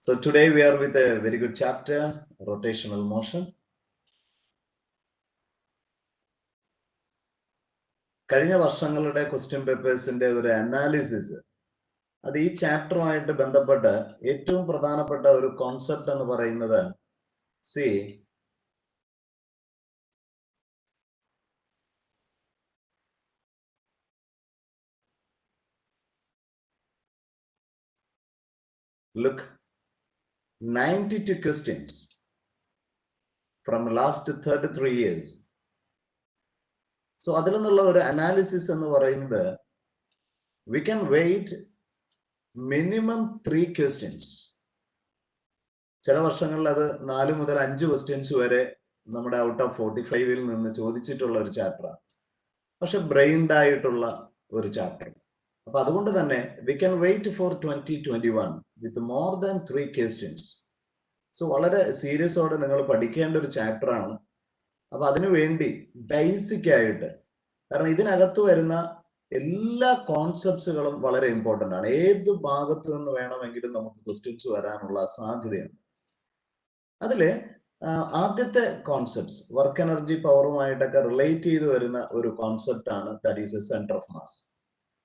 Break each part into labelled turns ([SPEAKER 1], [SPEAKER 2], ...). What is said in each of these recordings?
[SPEAKER 1] So today we are with a very good chapter, rotational motion. കഴിഞ്ഞ വർഷങ്ങളുടെ question പേപ്പേഴ്സിന്റെ ഒരു analysis അത് ഈ ചാപ്റ്ററുമായിട്ട് ബന്ധപ്പെട്ട് ഏറ്റവും പ്രധാനപ്പെട്ട ഒരു കോൺസെപ്റ്റ് എന്ന് പറയുന്നത് look 92 questions from last 33 years. So അതിൽ നിന്നുള്ള ഒരു അനാലിസിസ് എന്ന് പറയുന്നത് we can wait minimum 3 questions. ചില വർഷങ്ങളിൽ അത് 4 മുതൽ 5 ക്വസ്റ്റ്യൻസ് വരെ നമ്മുടെ ഔട്ട് ഓഫ് 45-ൽ നിന്ന് ചോദിച്ചിട്ടുള്ള ഒരു ചാപ്റ്ററാണ്. പക്ഷെ ബ്രെയിൻഡ് ആയിട്ടുള്ള ഒരു ചാപ്റ്റർ. അപ്പൊ അതുകൊണ്ട് തന്നെ we can wait for 2021 with more than 3 questions. So വളരെ സീരിയസോടെ നിങ്ങൾ പഠിക്കേണ്ട ഒരു ചാപ്റ്റർ ആണ്. അപ്പൊ അതിനു വേണ്ടി ബേസിക് ആയിട്ട്, കാരണം ഇതിനകത്ത് വരുന്ന എല്ലാ കോൺസെപ്റ്റ്സുകളും വളരെ ഇമ്പോർട്ടന്റ് ആണ്. ഏത് ഭാഗത്ത് നിന്ന് വേണമെങ്കിലും നമുക്ക് ക്വസ്റ്റ്യൻസ് വരാനുള്ള സാധ്യതയുണ്ട്. അതില് ആദ്യത്തെ കോൺസെപ്റ്റ്സ് വർക്ക് എനർജി പവറുമായിട്ടൊക്കെ റിലേറ്റ് ചെയ്ത് വരുന്ന ഒരു കോൺസെപ്റ്റ് ആണ്, that is A centre of mass.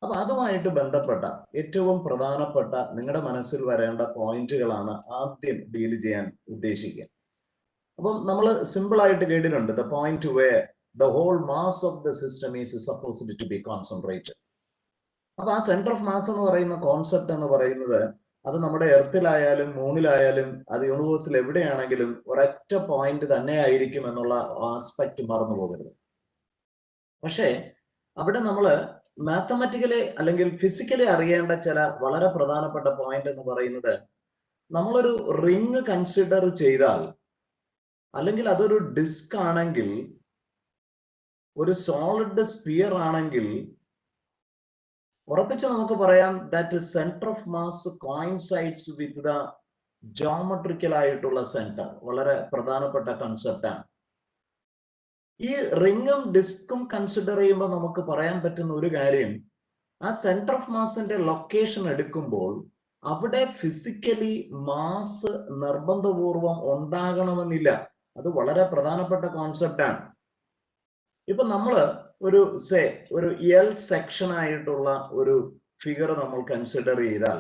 [SPEAKER 1] അപ്പൊ അതുമായിട്ട് ബന്ധപ്പെട്ട ഏറ്റവും പ്രധാനപ്പെട്ട നിങ്ങളുടെ മനസ്സിൽ വരേണ്ട പോയിന്റുകളാണ് ആദ്യം ഡീൽ ചെയ്യാൻ ഉദ്ദേശിക്കുക. അപ്പം നമ്മൾ സിമ്പിൾ ആയിട്ട് കേട്ടിട്ടുണ്ട്, the point where the whole mass of the system is supposed to be concentrated. അപ്പൊ ആ സെന്റർ ഓഫ് മാസ് എന്ന് പറയുന്ന കോൺസെപ്റ്റ് എന്ന് പറയുന്നത് അത് നമ്മുടെ എർത്തിലായാലും മൂണിലായാലും അത് യൂണിവേഴ്സിൽ എവിടെയാണെങ്കിലും ഒരൊറ്റ പോയിന്റ് തന്നെ ആയിരിക്കും എന്നുള്ള ആസ്പെക്ട് മറന്നു പോകരുത്. പക്ഷേ അവിടെ നമ്മള് മാത്തമാറ്റിക്കലി അല്ലെങ്കിൽ ഫിസിക്കലി അറിയേണ്ട ചില വളരെ പ്രധാനപ്പെട്ട പോയിന്റ് എന്ന് പറയുന്നത്, നമ്മളൊരു റിങ് കൺസിഡർ ചെയ്താൽ, അല്ലെങ്കിൽ അതൊരു ഡിസ്ക് ആണെങ്കിൽ, ഒരു സോളിഡ് സ്ഫിയർ ആണെങ്കിൽ ഉറപ്പിച്ച് നമുക്ക് പറയാം that centre of mass coincides with the geometrical ആയിട്ടുള്ള സെന്റർ. വളരെ പ്രധാനപ്പെട്ട കൺസെപ്റ്റ് ആണ്. ഈ റിങ്ങും ഡിസ്കും കൺസിഡർ ചെയ്യുമ്പോൾ നമുക്ക് പറയാൻ പറ്റുന്ന ഒരു കാര്യം, ആ സെന്റർ ഓഫ് മാസിന്റെ ലൊക്കേഷൻ എടുക്കുമ്പോൾ അവിടെ ഫിസിക്കലി മാസ് നിർബന്ധപൂർവം ഉണ്ടാകണമെന്നില്ല. അത് വളരെ പ്രധാനപ്പെട്ട കോൺസെപ്റ്റ് ആണ്. ഇപ്പൊ നമ്മള് ഒരു എൽ സെക്ഷൻ ആയിട്ടുള്ള ഒരു ഫിഗർ നമ്മൾ കൺസിഡർ ചെയ്താൽ,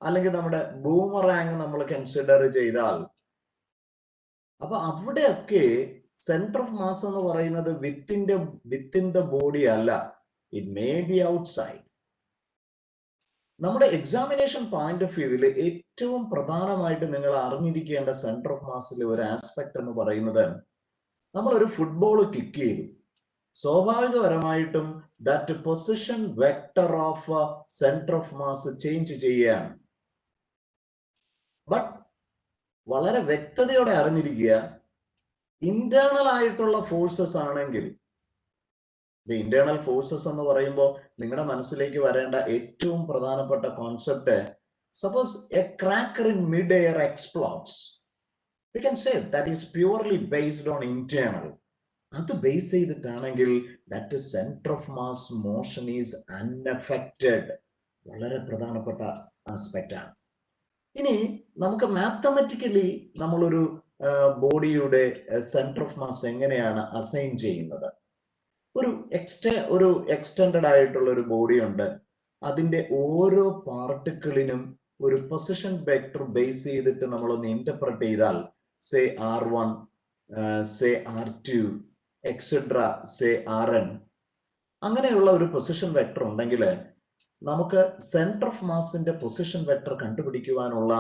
[SPEAKER 1] അല്ലെങ്കിൽ നമ്മുടെ ബൂമറാങ് നമ്മൾ കൺസിഡർ ചെയ്താൽ, അപ്പൊ അവിടെയൊക്കെ സെന്റർ ഓഫ് മാസ് എന്ന് പറയുന്നത് വിത്തിൻ ദ ബോഡി അല്ല, ഇറ്റ് മേ ബി ഔട്ട്സൈഡ്. നമ്മുടെ എക്സാമിനേഷൻ പോയിന്റ് ഓഫ് വ്യൂവിൽ ഏറ്റവും പ്രധാനമായിട്ട് നിങ്ങൾ അറിഞ്ഞിരിക്കേണ്ട സെന്റർ ഓഫ് മാസിലെ ഒരു ആസ്പെക്ട് എന്ന് പറയുന്നത്, നമ്മളൊരു ഫുട്ബോൾ കിക്ക് ചെയ്തു, സ്വാഭാവികപരമായിട്ടും that position vector of centre of mass change ചെയ്യുകയാണ്. ബട്ട് വളരെ വ്യക്തതയോടെ അറിഞ്ഞിരിക്കുക, ഇന്റേണൽ ആയിട്ടുള്ള ഫോഴ്സസ് ആണെങ്കിൽ, ഇന്റേണൽ ഫോഴ്സസ് എന്ന് പറയുമ്പോൾ നിങ്ങളുടെ മനസ്സിലേക്ക് വരേണ്ട ഏറ്റവും പ്രധാനപ്പെട്ട concept, suppose a cracker in mid air explodes, we can say that is purely based on internal. അത് ബേസ് ചെയ്തിട്ടാണെങ്കിൽ that centre of mass motion is unaffected. വളരെ പ്രധാനപ്പെട്ട ആസ്പെക്റ്റ് ആണ്. ഇനി നമുക്ക് മാത്തമാറ്റിക്കലി നമ്മളൊരു ബോഡിയുടെ സെന്റർ ഓഫ് മാസ് എങ്ങനെയാണ് അസൈൻ ചെയ്യുന്നത്? ഒരു എക്സ്റ്റെൻഡഡ് ആയിട്ടുള്ള ഒരു ബോഡി ഉണ്ട്, അതിന്റെ ഓരോ പാർട്ടിക്കിളിനും ഒരു പൊസിഷൻ വെക്ടർ ബേസ് ചെയ്തിട്ട് നമ്മളൊന്ന് ഇന്റർപ്രറ്റ് ചെയ്താൽ, say R1, say R2, etcetera, say Rn, അങ്ങനെയുള്ള ഒരു പൊസിഷൻ വെക്ടർ ഉണ്ടെങ്കിൽ നമുക്ക് സെന്റർ ഓഫ് മാസിന്റെ പൊസിഷൻ വെക്ടർ കണ്ടുപിടിക്കുവാനുള്ള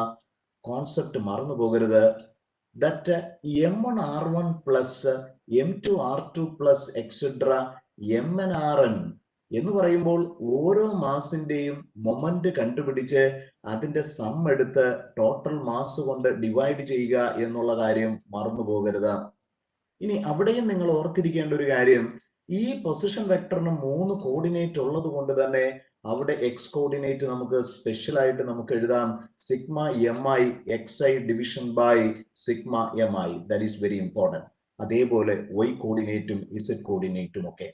[SPEAKER 1] കോൺസെപ്റ്റ് മറന്നു പോകരുത്. That M1 R1 plus M2 R2 plus etcetera Mn Rn എന്ന് പറയുമ്പോൾ ഓരോ മാസിന്റെയും മൊമെന്റ് കണ്ടുപിടിച്ച് അതിന്റെ സം എടുത്ത് ടോട്ടൽ മാസ് കൊണ്ട് ഡിവൈഡ് ചെയ്യുക എന്നുള്ള കാര്യം മറന്നു പോകരുത്. ഇനി അവിടെയും നിങ്ങൾ ഓർത്തിരിക്കേണ്ട ഒരു കാര്യം, ഈ പൊസിഷൻ വെക്ടറിന് 3 കോർഡിനേറ്റ് ഉള്ളത് കൊണ്ട് തന്നെ അവിടെ എക്സ് കോർഡിനേറ്റ് നമുക്ക് സ്പെഷ്യൽ ആയിട്ട് നമുക്ക് എഴുതാം sigma MI XI division by sigma MI. That is very important. അതേപോലെ Y കോർഡിനേറ്റും Z കോർഡിനേറ്റും ഒക്കെ.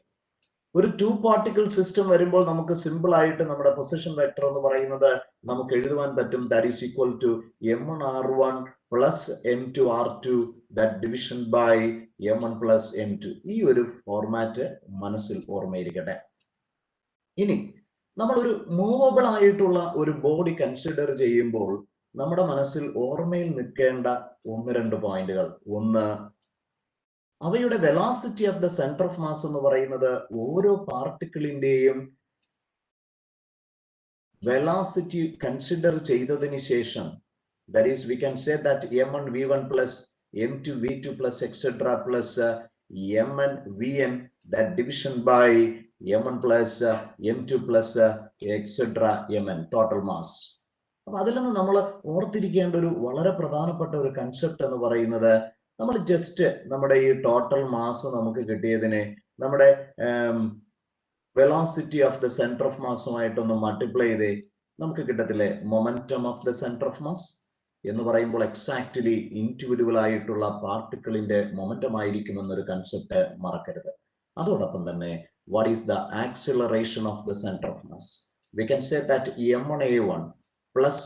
[SPEAKER 1] ഒരു 2 പാർട്ടിക്കിൾ സിസ്റ്റം വരുമ്പോൾ നമുക്ക് സിമ്പിൾ ആയിട്ട് നമ്മുടെ പൊസിഷൻ വെക്ടർ എന്ന് പറയുന്നത് നമുക്ക് എഴുതുവാൻ പറ്റും. That is equal to m1r1 plus m2r2 that division by m1 plus m2. ഈ ഒരു ഫോർമാറ്റ് മനസ്സിൽ ഓർമ്മയിരിക്കട്ടെ. ഇനി നമ്മൾ ഒരു മൂവബിൾ ആയിട്ടുള്ള ഒരു ബോഡി കൺസിഡർ ചെയ്യുമ്പോൾ നമ്മുടെ മനസ്സിൽ ഓർമ്മയിൽ നിൽക്കേണ്ട 1-2 പോയിന്റുകൾ. ഒന്ന്, അവയുടെ velocity of the centre of mass എന്ന് പറയുന്നത് ഓരോ പാർട്ടിക്കിളിന്റെയും വെലോസിറ്റി കൺസിഡർ ചെയ്തതിന് ശേഷം, that is we can say that m1 v1 plus m2 v2 plus etcetera plus mn vn that division by m1 plus m2 plus etcetera mn total mass. അപ്പൊ അതിൽ നിന്ന് നമ്മൾ ഓർത്തിരിക്കേണ്ട ഒരു വളരെ പ്രധാനപ്പെട്ട ഒരു കൺസെപ്റ്റ് എന്ന് പറയുന്നത്, നമ്മൾ ജസ്റ്റ് നമ്മുടെ ഈ ടോട്ടൽ മാസ് നമുക്ക് കിട്ടിയതിനെ നമ്മുടെ velocity of the centre of മാസുമായിട്ടൊന്ന് മൾട്ടിപ്ലൈ ചെയ്തേ നമുക്ക് കിട്ടത്തില്ലേ momentum of the centre of mass എന്ന് പറയുമ്പോൾ എക്സാക്ട്ലി ഇൻഡിവിജ്വൽ ആയിട്ടുള്ള പാർട്ടിക്കിളിന്റെ മൊമെന്റം ആയിരിക്കും എന്നൊരു കൺസെപ്റ്റ് മറക്കരുത്. അതോടൊപ്പം തന്നെ what is the acceleration of the centre of mass? V can say that m1a1 plus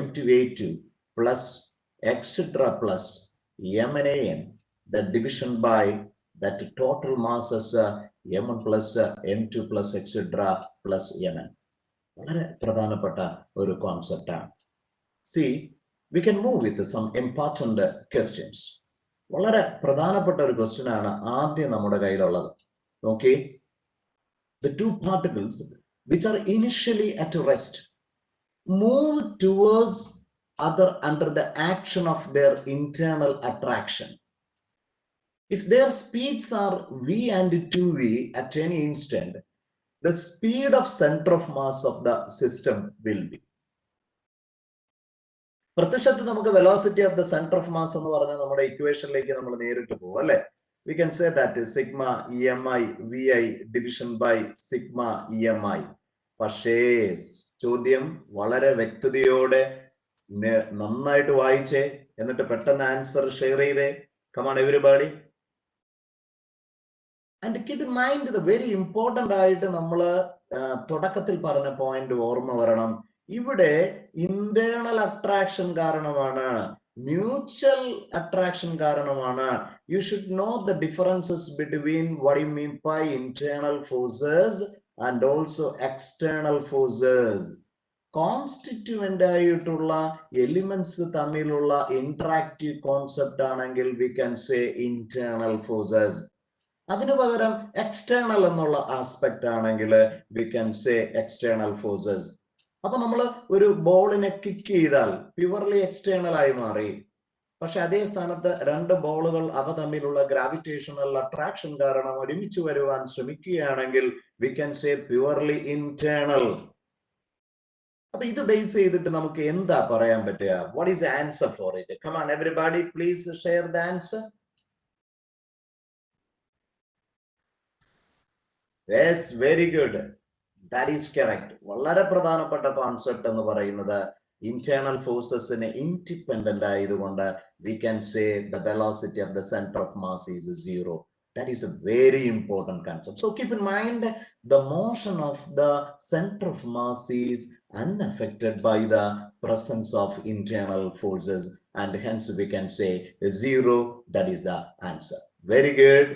[SPEAKER 1] m2a2 plus etcetera plus mnan, the division by that total mass as m1 plus m2 plus etc plus mn. വളരെ പ്രധാനപ്പെട്ട ഒരു concept ആണ്. See, we can move with some important questions. വളരെ പ്രധാനപ്പെട്ട ഒരു question ആണ് ആദ്യം നമ്മുടെ കയ്യിലുള്ളത്. നോക്കി, the two particles which are initially at rest move towards other under the action of their internal attraction. If their speeds are v and 2v at any instant, the speed of center of mass of the system will be. പ്രത്യക്ഷത്തിൽ നമുക്ക് velocity of the centre of mass എന്ന് പറഞ്ഞാൽ നമ്മുടെ ഇക്വേഷനിലേക്ക് നമ്മൾ നേരിട്ട് പോകും അല്ലെ. We can say that sigma EMI VI division by sigma EMI. പക്ഷേ ചോദ്യം വളരെ വ്യക്തതയോടെ നന്നായിട്ട് വായിച്ചേ, എന്നിട്ട് പെട്ടെന്ന് ആൻസർ ഷെയർ ചെയ്തേ. Come on everybody. And keep in mind the very important ആയിട്ട് നമ്മൾ തുടക്കത്തിൽ പറഞ്ഞ പോയിന്റ് ഓർമ്മ വരണം. ഇവിടെ ഇന്റേണൽ അട്രാക്ഷൻ കാരണമാണ്, മ്യൂച്വൽ അട്രാക്ഷൻ കാരണമാണ്. You should know the differences between what you mean by internal forces and also external forces. Constituent ആയിട്ടുള്ള എലിമെന്റ്സ് തമ്മിലുള്ള ഇന്ററാക്റ്റീവ് കോൺസെപ്റ്റ് ആണെങ്കിൽ V can say internal forces. അതിനു പകരം എക്സ്റ്റേണൽ എന്നുള്ള ആസ്പെക്ട് ആണെങ്കിൽ V can say external forces. അപ്പൊ നമ്മൾ ഒരു ബോളിനെ കിക്ക് ചെയ്താൽ പ്യുവർലി എക്സ്റ്റേണൽ ആയി മാറി. പക്ഷെ അതേ സ്ഥാനത്ത് രണ്ട് ബോളുകൾ അവ തമ്മിലുള്ള ഗ്രാവിറ്റേഷണൽ അട്രാക്ഷൻ കാരണം ഒരുമിച്ച് വരുവാൻ ശ്രമിക്കുകയാണെങ്കിൽ we can say purely internal. അപ്പൊ ഇത് ബേസ് ചെയ്തിട്ട് നമുക്ക് എന്താ പറയാൻ പറ്റുക? What is answer for it? Come on everybody, please share the answer. Yes, very good, that is correct. വളരെ പ്രധാനപ്പെട്ട കോൺസെപ്റ്റ് എന്ന് പറയുന്നത് ഇന്റേണൽ ഫോഴ്സസിന് ഇൻഡിപെൻഡന്റ് ആയതുകൊണ്ട് we can say the velocity of the centre of mass is 0. That is a very important concept. So keep in mind the motion of the center of mass is unaffected by the presence of internal forces, and hence we can say 0. That is the answer. Very good.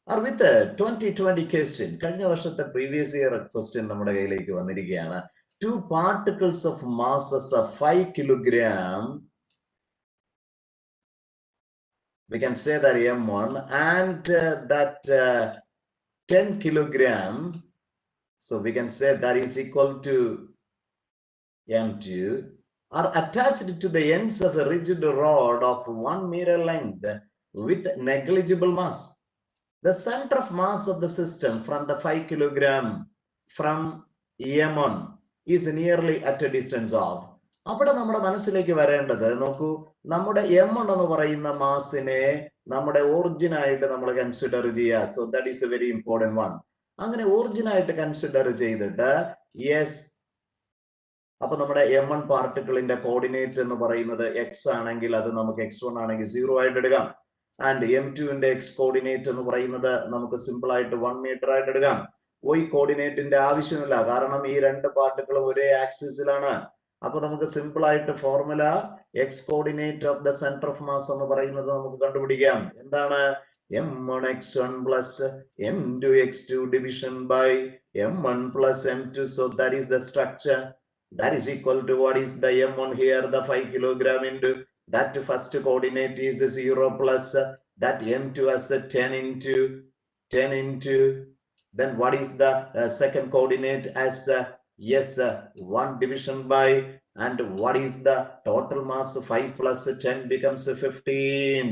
[SPEAKER 1] Or with the 2020 question, കഴിഞ്ഞ വർഷത്തെ previous year question നമ്മുടെ കയ്യിലേക്ക് വന്നിരിക്കുകയാണ്. Two particles of masses of 5 kilogram. We can say that M1 and that 10 kilogram. So we can say that is equal to M2 are attached to the ends of a rigid rod of 1 meter length with negligible mass. The center of mass of the system from the 5 kilogram from M1 is nearly at a distance of. അവിടെ നമ്മുടെ മനസ്സിലേക്ക് വരേണ്ടത്, നോക്കൂ, നമ്മുടെ M1 എന്ന് പറയുന്ന മാസിനെ നമ്മുടെ origin ആയിട്ട് നമ്മൾ കൺസിഡർ ചെയ്യുക. So that is a very important one. അങ്ങനെ ഒറിജിൻ ആയിട്ട് കൺസിഡർ ചെയ്തിട്ട് യെസ്, അപ്പൊ നമ്മുടെ M1 പാർട്ടിക്കിളിന്റെ കോർഡിനേറ്റ് എന്ന് പറയുന്നത് x ആണെങ്കിൽ അത് നമുക്ക് x1 ആണെങ്കിൽ 0 ആയിട്ട് എടുക്കാം. ആൻഡ് m2ന്റെ എക്സ് കോർഡിനേറ്റ് എന്ന് പറയുന്നത് നമുക്ക് സിമ്പിൾ ആയിട്ട് 1 മീറ്റർ ആയിട്ട് എടുക്കാം. y കോർഡിനേറ്റിന്റെ ആവശ്യമില്ല, കാരണം ഈ രണ്ട് പാർട്ടുകളും ഒരേ ആക്സിസിലാണ്. അപ്പൊ നമുക്ക് സിമ്പിൾ ആയിട്ട് formula X coordinate of the centre of mass എന്ന് പറയുന്നത് നമുക്ക് കണ്ടുപിടിക്കാം. എന്താണ്? m1 x1 plus m2 x2 division by m1 plus m2. So that is the structure. That is equal to what is the m1 here, the 5 kilogram into that first coordinate is 0 plus that m2 as a 10 into then what is the second coordinate as yes 1 division by, and what is the total mass? 5 plus 10 becomes 15.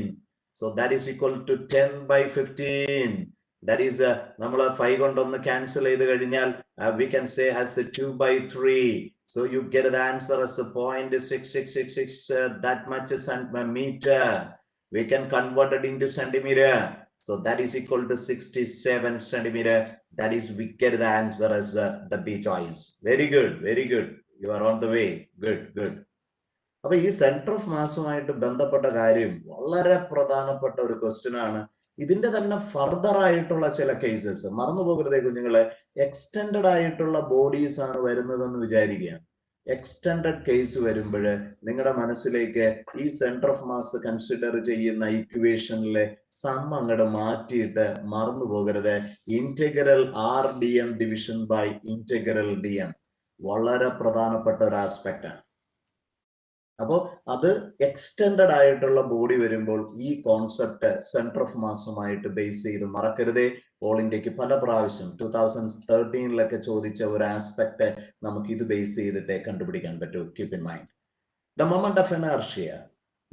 [SPEAKER 1] So that is equal to 10 by 15. That is നമ്മൾ 5 കൊണ്ടൊന്ന് cancel ചെയ്ത് കഴിഞ്ഞാൽ we can say as 2 by 3. So you get the answer as a 0.6666 that much meter. We can convert it into centimeter. So that is equal to 67 centimeter. That is, we get the answer as the B choice. Very good, very good. You are on the way. Good, good. അപ്പൊ ഈ centre of മാസുമായിട്ട് ബന്ധപ്പെട്ട കാര്യം വളരെ പ്രധാനപ്പെട്ട ഒരു question ആണ്. ഇതിന്റെ തന്നെ ഫർദർ ആയിട്ടുള്ള ചില കേസസ് മറന്നു പോകരുതേ കുഞ്ഞുങ്ങളെ. എക്സ്റ്റെൻഡഡ് ആയിട്ടുള്ള ബോഡീസ് ആണ് വരുന്നതെന്ന് വിചാരിക്കുക. എക്സ്റ്റെൻഡഡ് കേസ് വരുമ്പോൾ നിങ്ങളുടെ മനസ്സിലേക്ക് ഈ സെന്റർ ഓഫ് മാസ് കൺസിഡർ ചെയ്യുന്ന ഇക്വേഷനിലെ സം അങ്ങോട്ട് മാറ്റിയിട്ട് മറന്നു പോകരുത്. Integral r d m division by integral d m വളരെ പ്രധാനപ്പെട്ട ഒരു ആസ്പെക്ട് ആണ്. അപ്പോൾ അത് എക്സ്റ്റെൻഡഡ് ആയിട്ടുള്ള ബോഡി വരുമ്പോൾ ഈ കോൺസെപ്റ്റ് സെന്റർ ഓഫ് മാസുമായിട്ട് ബേസ് ചെയ്ത് മറക്കരുതേ. ഓൾ ഇന്ത്യക്ക് പല പ്രാവശ്യം 2013 ചോദിച്ച ഒരു ആസ്പെക്ട് നമുക്ക് ഇത് ബേസ് ചെയ്തിട്ടേ കണ്ടുപിടിക്കാൻ പറ്റൂ. Keep in mind the moment of inertia.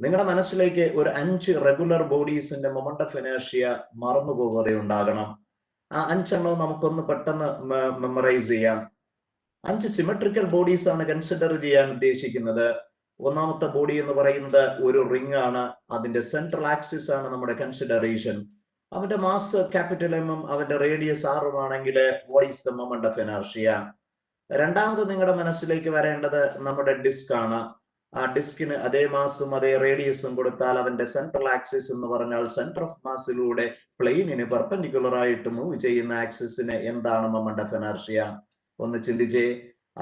[SPEAKER 1] നിങ്ങളുടെ മനസ്സിലേക്ക് ഒരു 5 റെഗുലർ ബോഡീസിന്റെ മൊമെന്റ് ഓഫ് ഇനർഷ്യ മറന്നു പോകാതെ ഉണ്ടാകണം. ആ 5 എണ്ണവും നമുക്കൊന്ന് പെട്ടെന്ന് മെമ്മറൈസ് ചെയ്യാം. 5 സിമെട്രിക്കൽ ബോഡീസ് ആണ് കൺസിഡർ ചെയ്യാൻ ഉദ്ദേശിക്കുന്നത്. ഒന്നാമത്തെ ബോഡി എന്ന് പറയുന്നത് ഒരു റിംഗ് ആണ്. അതിന്റെ സെൻട്രൽ ആക്സിസ് ആണ് നമ്മുടെ കൺസിഡറേഷൻ. അവന്റെ മാസ് ക്യാപിറ്റൽ എം ഉം അവന്റെ റേഡിയസ് ആറുമാണെങ്കിൽ what is the moment of inertia. രണ്ടാമത് നിങ്ങളുടെ മനസ്സിലേക്ക് വരേണ്ടത് നമ്മുടെ ഡിസ്ക് ആണ്. ആ ഡിസ്കിന് അതേ മാസും അതേ റേഡിയസും കൊടുത്താൽ അവന്റെ സെൻട്രൽ ആക്സിസ് എന്ന് പറഞ്ഞാൽ സെന്റർ ഓഫ് മാസിലൂടെ പ്ലെയിനിന് പെർപെൻഡിക്കുലർ ആയിട്ട് മൂവ് ചെയ്യുന്ന ആക്സിസിന് എന്താണ് മൊമെന്റ് ഓഫ് ഇനർഷ്യ? ഒന്ന് ചിന്തിച്ചേ.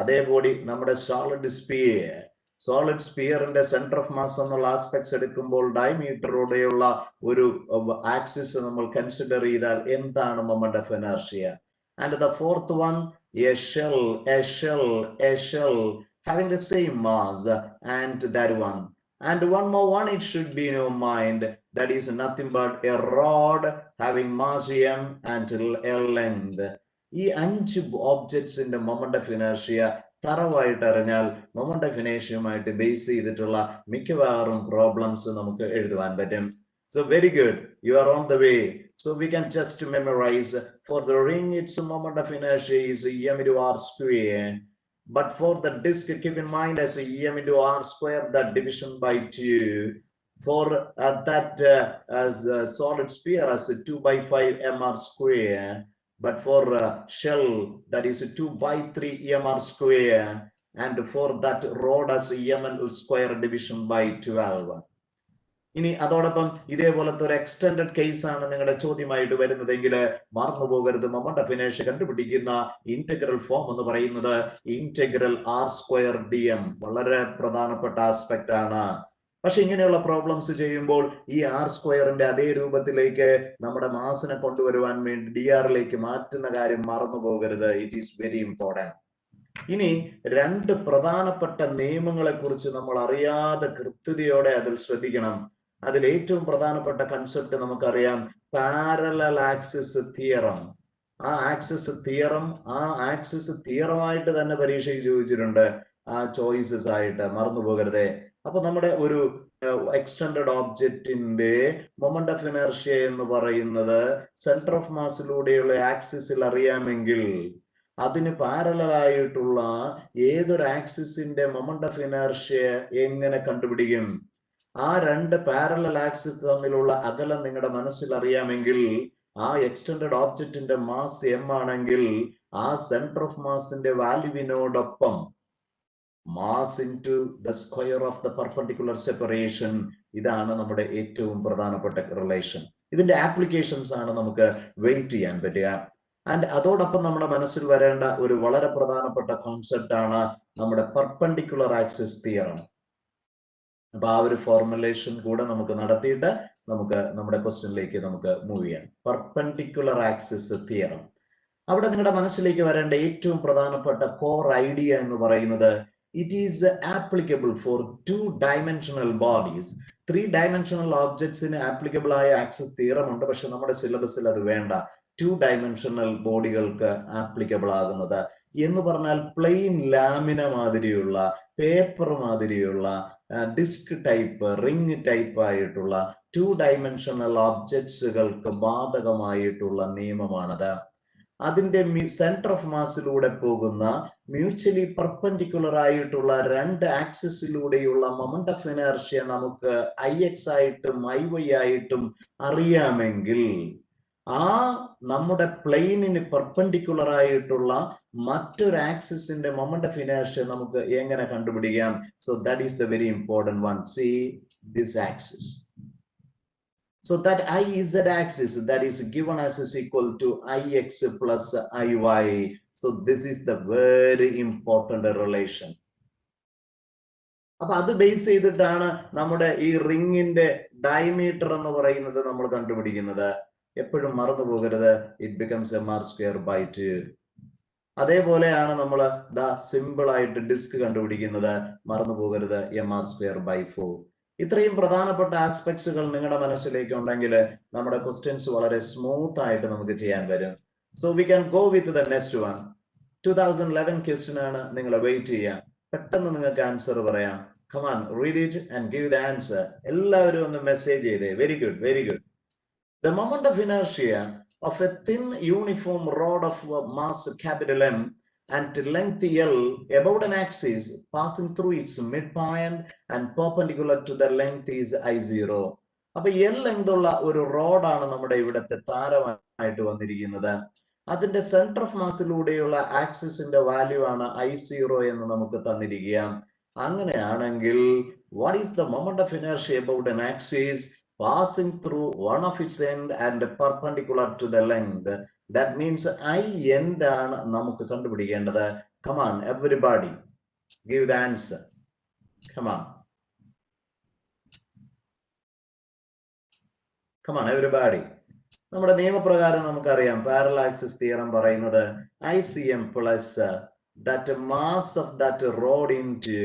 [SPEAKER 1] അതേ ബോഡി നമ്മുടെ സോളിഡ് സ്പിയറിന്റെ സെന്റർ ഓഫ് മാസ് എന്നുള്ള ആസ്പെക്ട്സ് എടുക്കുമ്പോൾ ഡയമീറ്ററോടെയുള്ള ഒരു ആക്സിസ് നമ്മൾ കൺസിഡർ ചെയ്താൽ എന്താണ് moment of inertia? And the fourth one, a shell having the same mass and that one. And one more one, it should be in your mind, that is nothing but a rod having mass m and a length. ഈ 5 ഒബ്ജക്ട്സിന്റെ moment of inertia തറവായിട്ട് അറിഞ്ഞാൽ moment of ഇനർഷ്യയുമായിട്ട് base ചെയ്തിട്ടുള്ള മിക്കവാറും problems നമുക്ക് എഴുതുവാൻ പറ്റും. So very good, you are on the way. So we can just memorize. For the ring, its moment of inertia is m into r square. But for the disk, keep in mind as m into r square, that division by 2. For that as solid sphere as 2 by 5 mr square. But for shell, that is 2 by 3 mr square. And for that rod as m square division by 12. ഇനി അതോടൊപ്പം ഇതേപോലത്തെ ഒരു extended case ആണ് നിങ്ങളുടെ ചോദ്യമായിട്ട് വരുന്നതെങ്കിൽ മറന്നു പോകരുത്. Moment of inertia കണ്ടുപിടിക്കുന്ന ഇന്റഗ്രൽ ഫോം എന്ന് പറയുന്നത് integral r square d m. വളരെ പ്രധാനപ്പെട്ട ആസ്പെക്ട് ആണ്. പക്ഷെ ഇങ്ങനെയുള്ള പ്രോബ്ലംസ് ചെയ്യുമ്പോൾ ഈ ആർ സ്ക്വയറിന്റെ അതേ രൂപത്തിലേക്ക് നമ്മുടെ മാസിനെ കൊണ്ടുവരുവാൻ വേണ്ടി ഡി ആറിലേക്ക് മാറ്റുന്ന കാര്യം മറന്നു പോകരുത്. It is very important. ഇനി 2 പ്രധാനപ്പെട്ട നിയമങ്ങളെ കുറിച്ച് നമ്മൾ അറിയാതെ കൃത്യതയോടെ അതിൽ ശ്രദ്ധിക്കണം. അതിൽ ഏറ്റവും പ്രധാനപ്പെട്ട കൺസെപ്റ്റ് നമുക്കറിയാം, പാരലൽ ആക്സിസ് തിയറം. ആ ആക്സിസ് തിയറമായിട്ട് തന്നെ പരീക്ഷയ്ക്ക് ചോദിച്ചിട്ടുണ്ട്, ആ ചോയ്സസ് ആയിട്ട് മറന്നു പോകരുതേ. അപ്പൊ നമ്മുടെ ഒരു എക്സ്റ്റെൻഡഡ് ഓബ്ജക്റ്റിന്റെ മൊമെന്റ് ഓഫ് ഇനർഷ്യ എന്ന് പറയുന്നത് സെന്റർ ഓഫ് മാസിലൂടെയുള്ള ആക്സിസിൽ അറിയാമെങ്കിൽ അതിന് പാരലലായിട്ടുള്ള ഏതൊരു ആക്സിസിന്റെ മൊമെന്റ് ഓഫ് ഇനർഷ്യ എങ്ങനെ കണ്ടുപിടിക്കും? ആ 2 പാരലൽ ആക്സിസ് തമ്മിലുള്ള അകലം നിങ്ങളുടെ മനസ്സിൽ അറിയാമെങ്കിൽ ആ എക്സ്റ്റെൻഡഡ് ഓബ്ജക്റ്റിന്റെ മാസ് എം ആണെങ്കിൽ ആ സെന്റർ ഓഫ് മാസിന്റെ വാല്യൂവിനോടൊപ്പം mass into the square of the perpendicular separation. ഇതാണ് നമ്മുടെ ഏറ്റവും പ്രധാനപ്പെട്ട റിലേഷൻ. ഇതിന്റെ ആപ്ലിക്കേഷൻസ് ആണ് നമുക്ക് വെയിറ്റ് ചെയ്യാൻ പറ്റുക. ആൻഡ് അതോടൊപ്പം നമ്മുടെ മനസ്സിൽ വരേണ്ട ഒരു വളരെ പ്രധാനപ്പെട്ട കോൺസെപ്റ്റ് ആണ് നമ്മുടെ പെർപെൻഡിക്കുലർ ആക്സിസ് തിയറം. അപ്പൊ ആ ഒരു ഫോർമുലേഷൻ കൂടെ നമുക്ക് നടത്തിയിട്ട് നമുക്ക് നമ്മുടെ ക്വസ്റ്റ്യനിലേക്ക് നമുക്ക് മൂവ് ചെയ്യാം. Perpendicular axis theorem. അവിടെ നിങ്ങളുടെ മനസ്സിലേക്ക് വരേണ്ട ഏറ്റവും പ്രധാനപ്പെട്ട കോർ ഐഡിയ എന്ന് പറയുന്നത് it is applicable for 2-dimensional bodies. 3-dimensional ഓബ്ജക്ട്സിന് ആപ്ലിക്കബിൾ ആയ ആക്സിസ് തിയറം ഉണ്ട്, പക്ഷെ നമ്മുടെ സിലബസിൽ അത് വേണ്ട. 2-dimensional ബോഡികൾക്ക് ആപ്ലിക്കബിൾ ആകുന്നത് എന്ന് പറഞ്ഞാൽ പ്ലെയിൻ ലാമിന മാതിരിയുള്ള, പേപ്പർ മാതിരിയുള്ള, ഡിസ്ക് ടൈപ്പ്, റിംഗ് ടൈപ്പ് ആയിട്ടുള്ള 2-dimensional ഓബ്ജക്ട്സുകൾക്ക് ബാധകമായിട്ടുള്ള നിയമമാണത്. അതിന്റെ സെന്റർ ഓഫ് മാസിലൂടെ പോകുന്ന മ്യൂച്വലി പെർപെൻഡിക്കുലർ ആയിട്ടുള്ള 2 ആക്സിസിലൂടെയുള്ള മൊമെന്റ് ഓഫ് ഇനർഷ്യ നമുക്ക് IX ആയിട്ടും IY ആയിട്ടും അറിയാമെങ്കിൽ ആ നമ്മുടെ പ്ലെയിനിന് പെർപെൻഡിക്കുലർ ആയിട്ടുള്ള മറ്റൊരു ആക്സിസിന്റെ മൊമെന്റ് ഓഫ് ഇനർഷ്യ നമുക്ക് എങ്ങനെ കണ്ടുപിടിക്കാം? So that is the very important one. See this axis. So that IZ axis that is given as is equal to IX plus IY. So this is the very important relation. അപ്പൊ അത് base ചെയ്തിട്ടാണ് നമ്മുടെ ഈ റിംഗിന്റെ diameter എന്ന് പറയുന്നത് നമ്മൾ കണ്ടുപിടിക്കുന്നത്. എപ്പോഴും മറന്നു പോകരുത്, ഇറ്റ് ബിക്കംസ് mr²/2. അതേപോലെയാണ് നമ്മൾ സിമ്പിൾ ആയിട്ട് ഡിസ്ക് കണ്ടുപിടിക്കുന്നത്. മറന്നു പോകരുത്, mr²/4. ഇത്രയും പ്രധാനപ്പെട്ട ആസ്പെക്ട്സുകൾ നിങ്ങളുടെ മനസ്സിലേക്ക് ഉണ്ടെങ്കിൽ നമ്മുടെ ക്വസ്റ്റ്യൻസ് വളരെ സ്മൂത്ത് ആയിട്ട് നമുക്ക് ചെയ്യാൻ വരും. So we can go with the next one. 2011 question ആണ്. നിങ്ങൾ വെയിറ്റ് ചെയ്യാം, പെട്ടെന്ന് നിങ്ങൾക്ക് ആൻസർ പറയാം. Come on, read it and give the answer. എല്ലാവരും ഒന്ന് മെസ്സേജ് ചെയ്തേ. Very good, very good. The moment of inertia of a thin uniform rod of mass capital M and length L about an axis passing through its midpoint and perpendicular to the length is I0. അപ്പൊ L length ഉള്ള ഒരു റോഡാണ് നമ്മുടെ ഇവിടത്തെ താരമായിട്ട് വന്നിരിക്കുന്നത്. അതിന്റെ centre of മാസിലൂടെയുള്ള ആക്സിസിന്റെ value ആണ് I0 എന്ന് നമുക്ക് തന്നിരിക്കുക. അങ്ങനെയാണെങ്കിൽ what is the moment of inertia about an axis passing through one of its end and perpendicular to the length? That means I end ആണ് നമുക്ക് കണ്ടുപിടിക്കേണ്ടത്. Come on, everybody, give the answer. Come on. Come on, everybody. നമ്മുടെ നിയമപ്രകാരം നമുക്കറിയാം, parallel axis theorem പറയുന്നത് ICM plus that mass of that rod into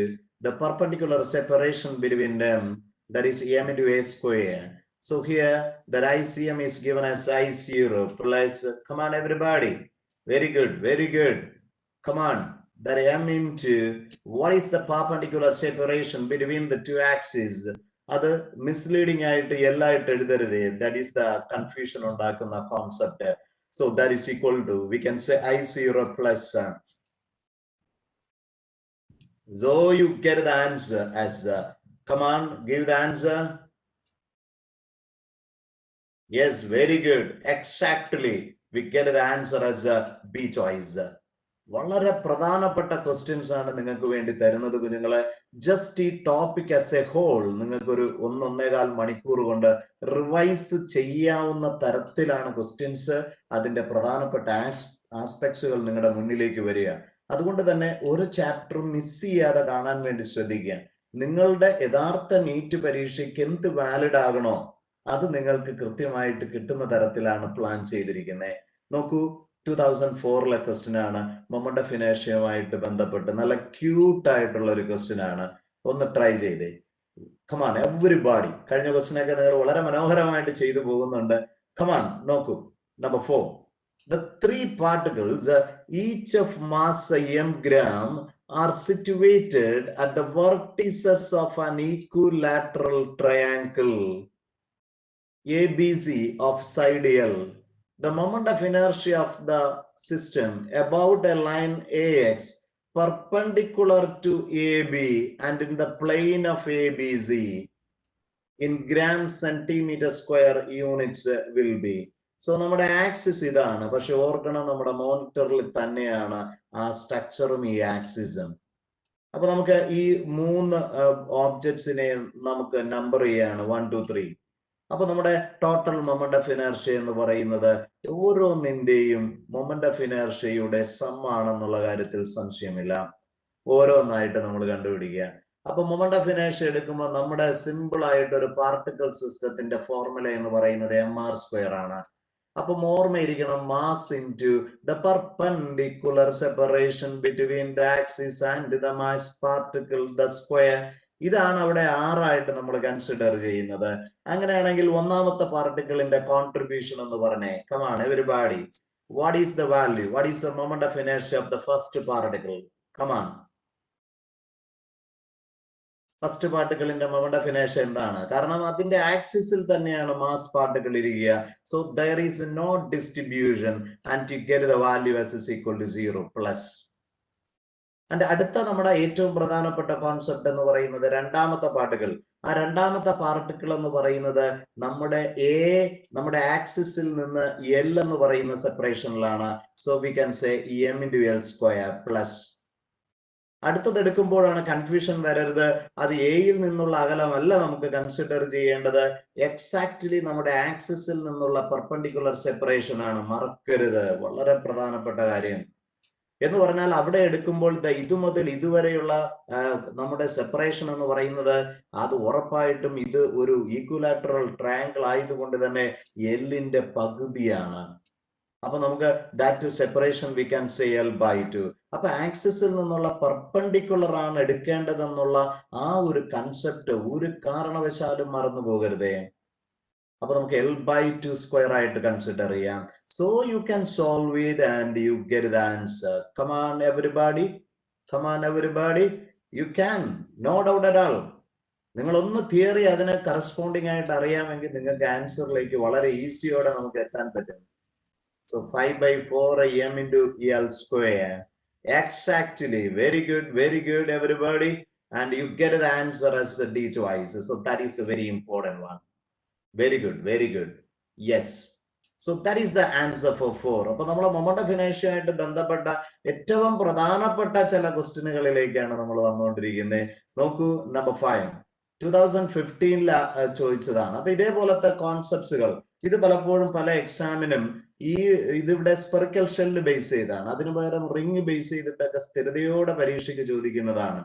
[SPEAKER 1] the perpendicular separation between them, that is M into A square. So here that ICM is given as I0 plus, come on everybody, very good, very good, come on, that M into what is the perpendicular separation between the two axes. അത് misleading ആയിട്ട് എല്ലായിട്ട് എഴുതരുതേ. That is the confusion ഉണ്ടാക്കുന്ന concept. So that is equal to, we can say I0 plus. So you get the answer as come on, give the answer. Yes, very good, exactly, we get the answer as B choice. വളരെ പ്രധാനപ്പെട്ട questions ആണ് നിങ്ങൾക്ക് വേണ്ടി തരുന്നത് കുഞ്ഞുങ്ങളെ. Just ഈ topic as A whole നിങ്ങൾക്ക് ഒരു 1-1.25 മണിക്കൂർ കൊണ്ട് റിവൈസ് ചെയ്യാവുന്ന തരത്തിലാണ് ക്വസ്റ്റ്യൻസ്. അതിന്റെ പ്രധാനപ്പെട്ട ആസ്പെക്ട്സുകൾ നിങ്ങളുടെ മുന്നിലേക്ക് വരിക. അതുകൊണ്ട് തന്നെ ഒരു ചാപ്റ്റർ മിസ് ചെയ്യാതെ കാണാൻ വേണ്ടി ശ്രദ്ധിക്കുക. നിങ്ങളുടെ യഥാർത്ഥ നീറ്റ് പരീക്ഷയ്ക്ക് എന്ത് വാലിഡ് ആകണോ അത് നിങ്ങൾക്ക് കൃത്യമായിട്ട് കിട്ടുന്ന തരത്തിലാണ് പ്ലാൻ ചെയ്തിരിക്കുന്നത്. നോക്കൂ, 2004 ക്വസ്റ്റ്യൻ ആണ്. മൊമെന്റ് ഓഫ് ഇനർഷ്യയുമായിട്ട് ബന്ധപ്പെട്ട് നല്ല ക്യൂട്ട് ആയിട്ടുള്ള ഒരു ക്വസ്റ്റ്യൻ ആണ്. ഒന്ന് ട്രൈ ചെയ്തേ. Come on everybody. കഴിഞ്ഞ ക്വസ്റ്റ്യൻ ഒക്കെ നിങ്ങൾ വളരെ മനോഹരമായിട്ട് ചെയ്തു പോകുന്നുണ്ട്. കമാൺ, നോക്കൂ. Number 4. The 3 particles, each of mass m gram, are situated at the vertices of an equilateral triangle ABC of side L. The moment of inertia of the system about a line AX perpendicular to AB and in the plane of ABC in grams centimeter square units will be. So നമ്മുടെ axis ഇതാണ്. പക്ഷെ ഓർക്കണം, നമ്മുടെ മോണിറ്ററിൽ തന്നെയാണ് ആ സ്ട്രക്ചറും ഈ ആക്സിസും. അപ്പൊ നമുക്ക് ഈ 3 ഓബ്ജക്ട്സിനെ നമുക്ക് നമ്പർ ചെയ്യാണ് 1 2 3. അപ്പൊ നമ്മുടെ ടോട്ടൽ മൊമെന്റ് ഓഫ് ഇനർഷ്യ എന്ന് പറയുന്നത് ഓരോന്നിന്റെയും മൊമെന്റ് ഓഫ് ഇനർഷ്യയുടെ സം ആണെന്നുള്ള കാര്യത്തിൽ സംശയമില്ല. ഓരോന്നായിട്ട് നമ്മൾ കണ്ടുപിടിക്കുക. അപ്പൊ മൊമെന്റ് ഓഫ് ഇനർഷ്യ എടുക്കുമ്പോൾ നമ്മുടെ സിമ്പിൾ ആയിട്ട് ഒരു പാർട്ടിക്കിൾ സിസ്റ്റത്തിന്റെ ഫോർമുല എന്ന് പറയുന്നത് mr² ആണ്. അപ്പൊ ഓർമ്മയിരിക്കണം, mass into the perpendicular separation between the axis and the mass particle the square. ഇതാണ് അവിടെ ആറായിട്ട് നമ്മൾ കൺസിഡർ ചെയ്യുന്നത്. അങ്ങനെയാണെങ്കിൽ ഒന്നാമത്തെ പാർട്ടിക്കിളിന്റെ കോൺട്രിബ്യൂഷൻ എന്ന് പറഞ്ഞേ. Come on everybody, what is the value, what is the moment of inertia of the first particle? Come on, first പാർട്ടിക്കിളിന്റെ moment of inertia എന്താണ്? കാരണം അതിന്റെ ആക്സിസിൽ തന്നെയാണ് മാസ് പാർട്ടിക്കിൾ ഇരിക്കുക. So there is no distribution and you get the value as is equal to 0 plus. And അടുത്ത നമ്മുടെ ഏറ്റവും പ്രധാനപ്പെട്ട കോൺസെപ്റ്റ് എന്ന് പറയുന്നത് രണ്ടാമത്തെ പാർട്ടിക്കിൾ. ആ രണ്ടാമത്തെ പാർട്ടിക്കിൾ എന്ന് പറയുന്നത് നമ്മുടെ ആക്സിസിൽ നിന്ന് എൽ എന്ന് പറയുന്ന സെപ്പറേഷനിലാണ്. So we can say m×l² plus. അടുത്തത് എടുക്കുമ്പോഴാണ് കൺഫ്യൂഷൻ വരരുത്. അത് എയിൽ നിന്നുള്ള അകലമല്ല നമുക്ക് കൺസിഡർ ചെയ്യേണ്ടത്, എക്സാക്ട്ലി നമ്മുടെ ആക്സിസിൽ നിന്നുള്ള പെർപെൻഡിക്കുലർ സെപ്പറേഷൻ ആണ്. മറക്കരുത്, വളരെ പ്രധാനപ്പെട്ട കാര്യം. എന്ന് പറഞ്ഞാൽ അവിടെ എടുക്കുമ്പോൾ ഇത് മുതൽ ഇതുവരെയുള്ള നമ്മുടെ സെപ്പറേഷൻ എന്ന് പറയുന്നത് അത് ഉറപ്പായിട്ടും ഇത് ഒരു ഈക്വലാറ്ററൽ ട്രയാങ്കിൾ ആയതുകൊണ്ട് തന്നെ എല്ലിന്റെ പകുതിയാണ്. അപ്പൊ നമുക്ക് that separation V can say l/2. അപ്പൊ ആക്സിസിൽ നിന്നുള്ള പെർപെൻഡിക്കുലർ ആണ് എടുക്കേണ്ടതെന്നുള്ള ആ ഒരു കൺസെപ്റ്റ് ഒരു കാരണവശാലും മറന്നു പോകരുതേ. അപ്പൊ നമുക്ക് l/2² ആയിട്ട് കൺസിഡർ ചെയ്യാം. So you can solve it and you get the answer. Come on everybody, come on everybody, you can, no doubt at all. നിങ്ങൾ ഒന്ന് തിയറി അതിന് കറസ്പോണ്ടിങ് ആയിട്ട് അറിയാമെങ്കിൽ നിങ്ങൾക്ക് ആൻസറിലേക്ക് വളരെ ഈസിയോടെ നമുക്ക് എത്താൻ പറ്റും. So 5/4 m×l². Exactly. Very good, everybody. And you get the answer as the D choice. So that is a very important one. Very good. Yes. So that is the answer for 4. അപ്പൊ നമ്മളെ moment of inertia ആയിട്ട് ബന്ധപ്പെട്ട ഏറ്റവും പ്രധാനപ്പെട്ട ചില ക്വസ്റ്റ്യനുകളിലേക്കാണ് നമ്മൾ വന്നുകൊണ്ടിരിക്കുന്നത്. നോക്കൂ, നമ്പർ 5 2015 ചോദിച്ചതാണ്. അപ്പൊ ഇതേപോലത്തെ കോൺസെപ്റ്റ്സുകൾ ഇത് പലപ്പോഴും പല എക്സാമിനും ഇതിവിടെ സ്പെറിക്കൽ ഷെല്ല് ബേസ് ചെയ്താണ്, അതിനു പകരം റിംഗ് ബേസ് ചെയ്തിട്ടൊക്കെ സ്ഥിരതയോടെ പരീക്ഷയ്ക്ക് ചോദിക്കുന്നതാണ്.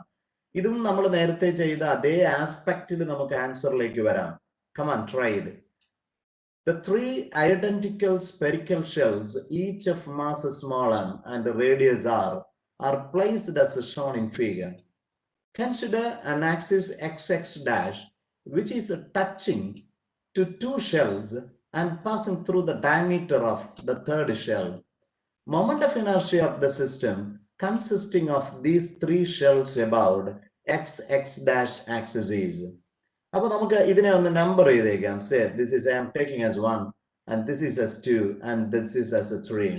[SPEAKER 1] ഇതും നമ്മൾ നേരത്തെ ചെയ്ത അതേ ആസ്പെക്റ്റിൽ നമുക്ക് ആൻസറിലേക്ക് വരാം. Come on, try it. The 3 identical spherical shells, each of mass small m and radius r, are placed as shown in figure. Consider an axis xx dash which is touching to 2 shells and passing through the diameter of the third shell. Moment of inertia of the system consisting of these 3 shells about xx dash axis is. അപ്പൊ നമുക്ക് ഇതിനെ ഒന്ന് number ചെയ്തേക്കാം. Say this is I am taking as 1 and this is as 2 and this is as a 3.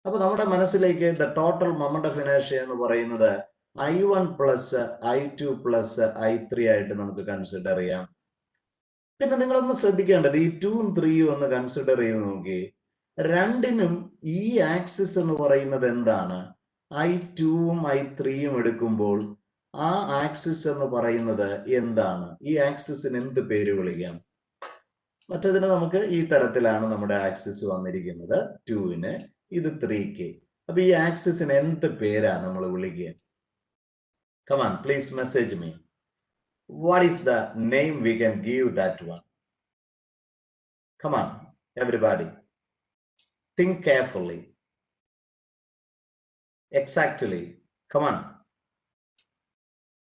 [SPEAKER 1] അപ്പൊ നമ്മുടെ മനസ്സിലേക്ക് the total moment of inertia എന്ന് പറയുന്നത് I1 plus I2 plus I3 ആയിട്ട് നമുക്ക് കൺസിഡർ ചെയ്യാം. പിന്നെ നിങ്ങളൊന്ന് ശ്രദ്ധിക്കേണ്ടത് ഈ 2ഉം 3ഉം ഒന്ന് കൺസിഡർ ചെയ്ത് നോക്കി. രണ്ടിനും ഈ ആക്സിസ് എന്ന് പറയുന്നത് എന്താണ്? I2ഉം I3ഉം എടുക്കുമ്പോൾ ആ ആക്സിസ് എന്ന് പറയുന്നത് എന്താണ്? ഈ ആക്സിസിന് എന്ത് പേര് വിളിക്കാം? മറ്റതിന് നമുക്ക് ഈ തരത്തിലാണ് നമ്മുടെ ആക്സിസ് വന്നിരിക്കുന്നത്, 2ന്, ഇത് 3ക്ക്. അപ്പൊ ഈ ആക്സിസിന് എന്ത് പേരാ നമ്മൾ വിളിക്കുക? Come on, please message me. What is the name we can give that one? Come on, everybody. Think carefully. Exactly. Come on.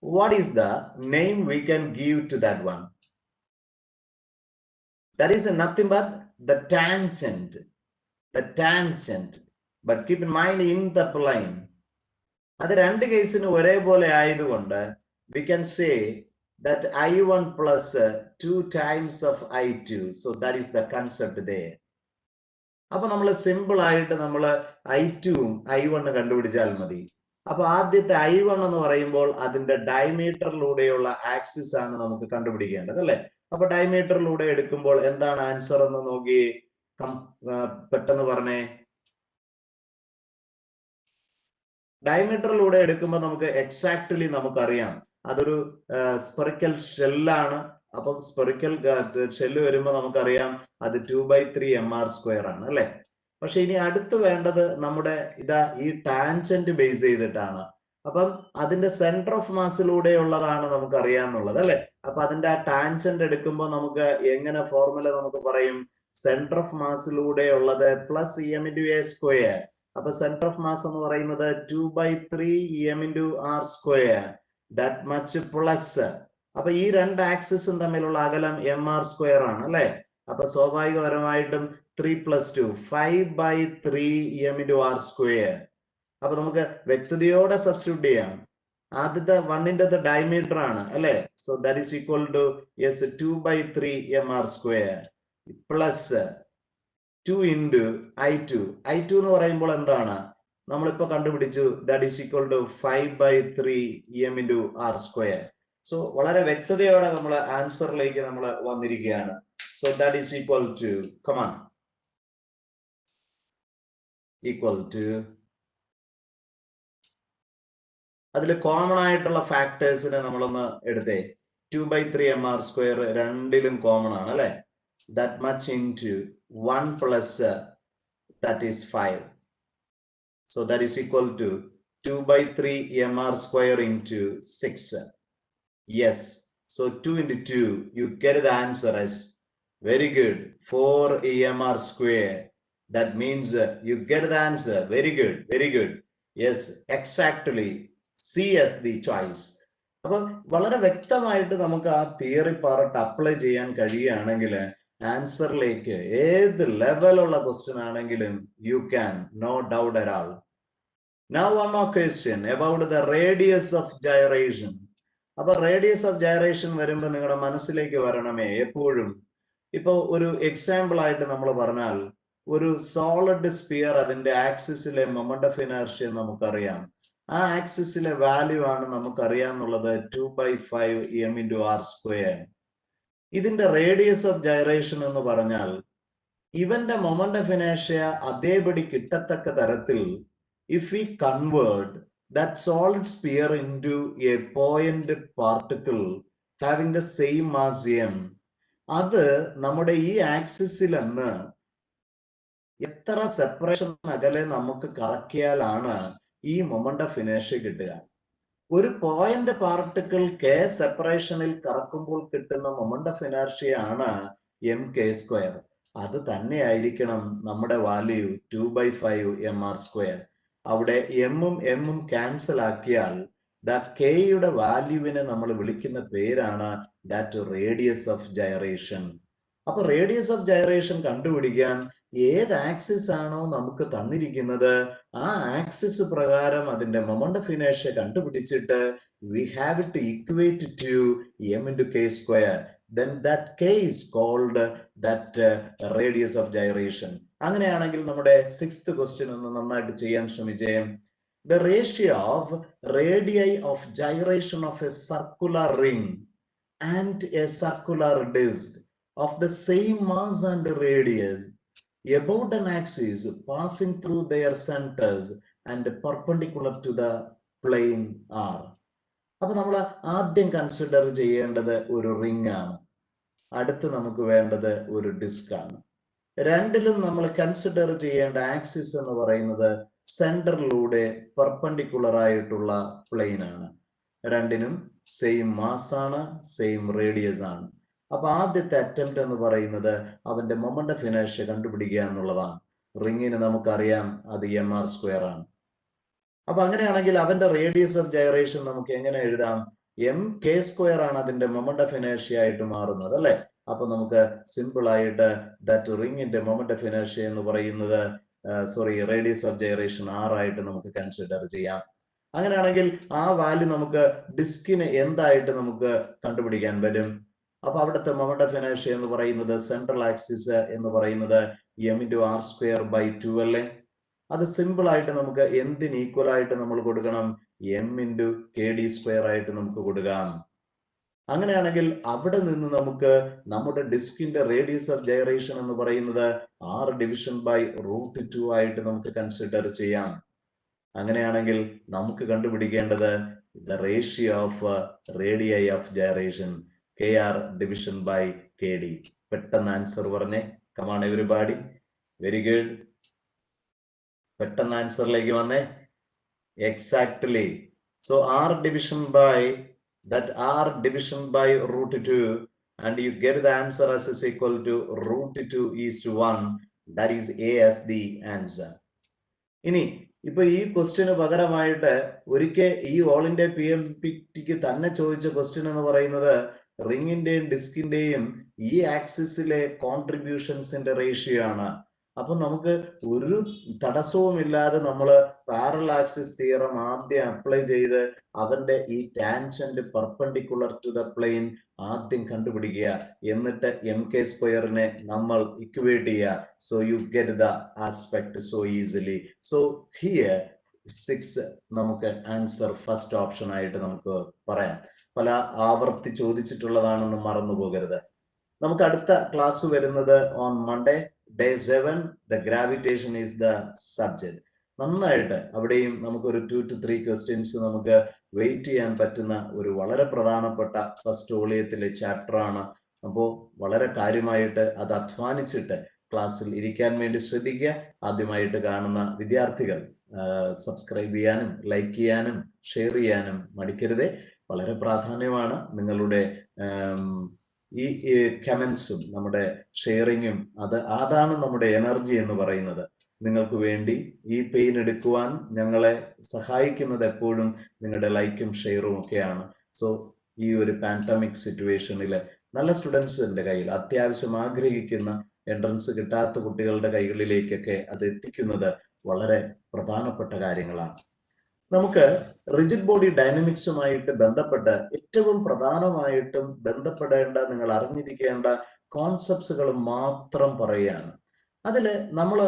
[SPEAKER 1] What is the name we can give to that one? That is nothing but the tangent. The tangent. But keep in mind in the plane. അത് രണ്ട് കേസിന് ഒരേപോലെ ആയതുകൊണ്ട് we can say that I1 plus 2 times of I2. So that is the concept there. അപ്പൊ നമ്മൾ simple ആയിട്ട് നമ്മൾ I2ഉം I1 കണ്ടുപിടിച്ചാൽ മതി. അപ്പൊ ആദ്യത്തെ I1 എന്ന് പറയുമ്പോൾ അതിന്റെ ഡയമീറ്ററിലൂടെയുള്ള ആക്സിസ് ആണ് നമുക്ക് കണ്ടുപിടിക്കേണ്ടത്, അല്ലെ? അപ്പൊ ഡയമീറ്ററിലൂടെ എടുക്കുമ്പോൾ എന്താണ് ആൻസർ എന്ന് നോക്കി, പെട്ടെന്ന് പറഞ്ഞേ. ഡയമീറ്ററിലൂടെ എടുക്കുമ്പോൾ നമുക്ക് എക്സാക്ട്ലി നമുക്കറിയാം അതൊരു സ്പെറിക്കൽ ഷെല്ലാണ്. അപ്പം സ്പെറിക്കൽ ഷെല്ല് വരുമ്പോൾ നമുക്കറിയാം അത് 2/3 mr² ആണ് അല്ലെ. പക്ഷെ ഇനി അടുത്ത് വേണ്ടത് നമ്മുടെ ഈ ടാൻജന്റ് ബേസ് ചെയ്തിട്ടാണ്. അപ്പം അതിന്റെ സെന്റർ ഓഫ് മാസിലൂടെ ഉള്ളതാണ് നമുക്ക് അറിയാന്നുള്ളത് അല്ലെ. അപ്പൊ അതിന്റെ ആ ടാൻജന്റ് എടുക്കുമ്പോൾ നമുക്ക് എങ്ങനെ ഫോർമുല നമുക്ക് പറയും? സെന്റർ ഓഫ് മാസിലൂടെ ഉള്ളത് പ്ലസ് em×a². അപ്പൊ സെന്റർ ഓഫ് മാസ് എന്ന് പറയുന്നത് 2/3 em×r². That much plus. അപ്പൊ ഈ രണ്ട് ആക്സിസും തമ്മിലുള്ള അകലം mr² ആണ് അല്ലെ. അപ്പൊ സ്വാഭാവികപരമായിട്ടും 3 + 2 5/3 em×r². അപ്പൊ നമുക്ക് വ്യക്തതയോടെ സബ്സ്റ്റിറ്റ്യൂട്ട് ചെയ്യാം. ആദ്യത്തെ 1ന്റെ ഡയമീറ്റർ ആണ് അല്ലെ. So that is equal to 2/3 mr² plus 2 × I2. I2 എന്ന് പറയുമ്പോൾ എന്താണ്? നമ്മളിപ്പോ കണ്ടുപിടിച്ചു. That is equal to 5/3 em×r². So വളരെ വ്യക്തതയോടെ നമ്മൾ ആൻസറിലേക്ക് നമ്മൾ വന്നിരിക്കുകയാണ്. So that is equal to come on equal to അതിൽ കോമൺ ആയിട്ടുള്ള ഫാക്ടേഴ്സിനെ നമ്മളൊന്ന് എടുത്തേ. 2/3 mr² രണ്ടിലും കോമൺ ആണ് അല്ലെ. That much into 1 plus that is 5. So that is equal to 2/3 mr² into 6. Yes. So 2 into 2, you get the answer as very good 4 mr². That means you get the answer. Very good, very good. Yes, exactly. C as the choice. അപ്പോൾ വളരെ വ്യക്തമായിട്ട് നമുക്ക് ആ theory part apply ചെയ്യാൻ കഴിയുകയാണെങ്കിൽ ആൻസറിലേക്ക് ഏത് ലെവലുള്ള ക്വസ്റ്റ്യൻ ആണെങ്കിലും you can, no doubt at all. Now one more question about the radius of gyration. അപ്പൊ റേഡിയസ് ഓഫ് ഗൈറേഷൻ വരുമ്പോൾ നിങ്ങളുടെ മനസ്സിലേക്ക് വരണമേ എപ്പോഴും, ഇപ്പൊ ഒരു എക്സാമ്പിൾ ആയിട്ട് നമ്മൾ പറഞ്ഞാൽ ഒരു സോളിഡ് സ്പിയർ അതിന്റെ ആക്സിസിലെ മൊമെന്റ് ഓഫ് ഇനർഷ്യ നമുക്കറിയാം. ആ ആക്സിസിലെ വാല്യൂ ആണ് നമുക്കറിയാന്നുള്ളത് 2/5 em×r². ഇതിന്റെ റേഡിയസ് ഓഫ് ഗൈറേഷൻ എന്ന് പറഞ്ഞാൽ ഇവന്റെ മൊമെന്റ് ഓഫ് ഇനർഷ്യ അതേപടി കിട്ടത്തക്ക തരത്തിൽ if we convert that solid sphere into a point particle having the same mass m, അത് നമ്മുടെ ഈ ആക്സിസിൽ നിന്ന് എത്ര സെപ്പറേഷൻ അകലെ നമുക്ക് കറക്കിയാലാണ് ഈ മൊമെന്റ് ഓഫ് ഇനർഷ്യ കിട്ടുക? ഒരു പോയിന്റ് പാർട്ടിക്കിൾ k സെപ്പറേഷനിൽ കറക്കുമ്പോൾ കിട്ടുന്ന മൊമെന്റ് ഓഫ് ഇനർഷ്യ ആണ് mk². അത് തന്നെ ആയിരിക്കണം നമ്മുടെ വാല്യൂ 2/5 mr². അവിടെ എമ്മും എമ്മും ക്യാൻസൽ ആക്കിയാൽ കെയുടെ വാല്യൂവിനെ നമ്മൾ വിളിക്കുന്ന പേരാണ് ദാറ്റ് റേഡിയസ് ഓഫ് ഗൈറേഷൻ. അപ്പൊ റേഡിയസ് ഓഫ് ഗൈറേഷൻ കണ്ടുപിടിക്കാൻ ഏത് ആക്സിസ് ആണോ നമുക്ക് തന്നിരിക്കുന്നത് ആ ആക്സിസ് പ്രകാരം അതിന്റെ മൊമെന്റ് ഓഫ് ഇനർഷ്യ കണ്ടുപിടിച്ചിട്ട് we have to equate to m×k². Then that k is called that radius of gyration. അങ്ങനെയാണെങ്കിൽ നമ്മുടെ 6th ക്വസ്റ്റ്യൻ ഒന്ന് നന്നായിട്ട് ചെയ്യാൻ ശ്രമിച്ചേ. The ratio of radii of gyration of a circular ring and a circular disc of the same mass and radius about an axis passing through their centers and perpendicular to the plane R. അപ്പൊ നമ്മൾ ആദ്യം consider ചെയ്യേണ്ടത് ഒരു ring ആണ്. അടുത്ത് നമുക്ക് വേണ്ടത് ഒരു ഡിസ്ക് ആണ്. രണ്ടിലും നമ്മൾ കൺസിഡർ ചെയ്യേണ്ട ആക്സിസ് എന്ന് പറയുന്നത് സെന്ററിലൂടെ പെർപെൻഡിക്കുലർ ആയിട്ടുള്ള പ്ലെയിൻ ആണ്. രണ്ടിനും സെയിം മാസ് ആണ്, സെയിം റേഡിയസ് ആണ്. അപ്പൊ ആദ്യത്തെ അറ്റംപ്റ്റ് എന്ന് പറയുന്നത് അവന്റെ മൊമെന്റ് ഓഫ് ഇനർഷ്യ കണ്ടുപിടിക്കുക എന്നുള്ളതാണ്. റിങ്ങിന് നമുക്കറിയാം അത് mr² ആണ്. അപ്പൊ അങ്ങനെയാണെങ്കിൽ അവന്റെ റേഡിയസ് ഓഫ് ഗൈറേഷൻ നമുക്ക് എങ്ങനെ എഴുതാം? mk² ആണ് അതിന്റെ മൊമെന്റ് ഓഫ് ഇനർഷ്യ ആയിട്ട് മാറുന്നത് അല്ലെ. അപ്പൊ നമുക്ക് സിമ്പിൾ ആയിട്ട് ദാറ്റ് റിങ്ങിന്റെ മൊമെന്റ് ഓഫ് ഇനർഷ്യ എന്ന് പറയുന്നത് റേഡിയസ് ഓഫ് ഗൈറേഷൻ r ആയിട്ട് നമുക്ക് കൺസിഡർ ചെയ്യാം. അങ്ങനെയാണെങ്കിൽ ആ വാല്യൂ നമുക്ക് ഡിസ്കിന് എന്തായിട്ട് നമുക്ക് കണ്ടുപിടിക്കാൻ വരും? അപ്പൊ അവിടുത്തെ മൊമെന്റ് ഓഫ് ഇനർഷ്യ എന്ന് പറയുന്നത് സെൻട്രൽ ആക്സിസ് എന്ന് പറയുന്നത് m×r²/2 അല്ലേ. അത് സിമ്പിൾ ആയിട്ട് നമുക്ക് എന്തിന് ഈക്വൽ ആയിട്ട് നമ്മൾ കൊടുക്കണം? m×kd² ആയിട്ട് നമുക്ക് കൊടുക്കാം. അങ്ങനെയാണെങ്കിൽ അവിടെ നിന്ന് നമുക്ക് നമ്മുടെ ഡിസ്കിന്റെ റേഡിയസ് ഓഫ് ഗൈറേഷൻ എന്ന് പറയുന്നത് r/√2 ആയിട്ട് നമുക്ക് കൺസിഡർ ചെയ്യാം. അങ്ങനെയാണെങ്കിൽ നമുക്ക് കണ്ടുപിടിക്കേണ്ടത് the ratio of radii of gyration kr division by kd. പെട്ടെന്ന് ആൻസർ പറഞ്ഞേ. come on everybody, very good. പെട്ടെന്ന് ആൻസറിലേക്ക് വന്നേ. exactly. So r division by that r division by root 2, and you get the answer as is equal to root 2 is to 1. That is a as the answer. ഇനി ഇപ്പൊ ഈ question പകരമായിട്ട് ഒരിക്കൽ ഈ all India PMPTക്ക് തന്നെ ചോദിച്ച question എന്ന് പറയുന്നത് റിങ്ങിന്റെയും ഡിസ്കിന്റെയും ഈ ആക്സിസിലെ കോൺട്രിബ്യൂഷൻസിന്റെ റേഷ്യോ ആണ്. അപ്പൊ നമുക്ക് ഒരു തടസ്സവുമില്ലാതെ നമ്മൾ പാരലൽ ആക്സിസ് തിയറം ആദ്യം അപ്ലൈ ചെയ്ത് അവന്റെ ഈ tangent perpendicular to the plane ആദ്യം കണ്ടുപിടിക്കുക. എന്നിട്ട് MK² നമ്മൾ ഇക്വേറ്റ് ചെയ്യുക. So you get the aspect so easily. So here 6 നമുക്ക് ആൻസർ ഫസ്റ്റ് ഓപ്ഷൻ ആയിട്ട് നമുക്ക് പറയാം. പല ആവർത്തി ചോദിച്ചിട്ടുള്ളതാണെന്ന് മറന്നു പോകരുത്. നമുക്ക് അടുത്ത ക്ലാസ് വരുന്നത് on Monday, day 7. The gravitation is the subject. നന്നായിട്ട് അവിടെയും നമുക്കൊരു 2 to 3 questions നമുക്ക് വെയിറ്റ് ചെയ്യാൻ പറ്റുന്ന ഒരു വളരെ പ്രധാനപ്പെട്ട ഫസ്റ്റ് വോളിയത്തിലെ ചാപ്റ്റർ ആണ്. അപ്പോൾ വളരെ കാര്യമായിട്ട് അത് അധ്വാനിച്ചിട്ട് ക്ലാസ്സിൽ ഇരിക്കാൻ വേണ്ടി ശ്രദ്ധിക്കുക. ആദ്യമായിട്ട് കാണുന്ന വിദ്യാർത്ഥികൾ സബ്സ്ക്രൈബ് ചെയ്യാനും ലൈക്ക് ചെയ്യാനും ഷെയർ ചെയ്യാനും മടിക്കരുതേ. വളരെ പ്രാധാന്യമാണ് നിങ്ങളുടെ ഈ കമന്റ്സും നമ്മുടെ ഷെയറിങ്ങും. അതാണ് നമ്മുടെ എനർജി എന്ന് പറയുന്നത്. നിങ്ങൾക്ക് വേണ്ടി ഈ പെയിൻ എടുക്കുവാൻ ഞങ്ങളെ സഹായിക്കുന്നത് എപ്പോഴും നിങ്ങളുടെ ലൈക്കും ഷെയറും ഒക്കെയാണ്. സോ ഈ ഒരു പാൻഡമിക് സിറ്റുവേഷനിൽ നല്ല സ്റ്റുഡൻസിന്റെ കയ്യിൽ, അത്യാവശ്യം ആഗ്രഹിക്കുന്ന എൻട്രൻസ് കിട്ടാത്ത കുട്ടികളുടെ കൈകളിലേക്കൊക്കെ അത് എത്തിക്കുന്നത് വളരെ പ്രധാനപ്പെട്ട കാര്യങ്ങളാണ്. നമുക്ക് റിജിഡ് ബോഡി ഡൈനമിക്സുമായിട്ട് ബന്ധപ്പെട്ട് ഏറ്റവും പ്രധാനമായിട്ടും ബന്ധപ്പെടേണ്ട, നിങ്ങൾ അറിഞ്ഞിരിക്കേണ്ട കോൺസെപ്റ്റ്സുകൾ മാത്രം പറയുകയാണ്. അതില് നമ്മൾ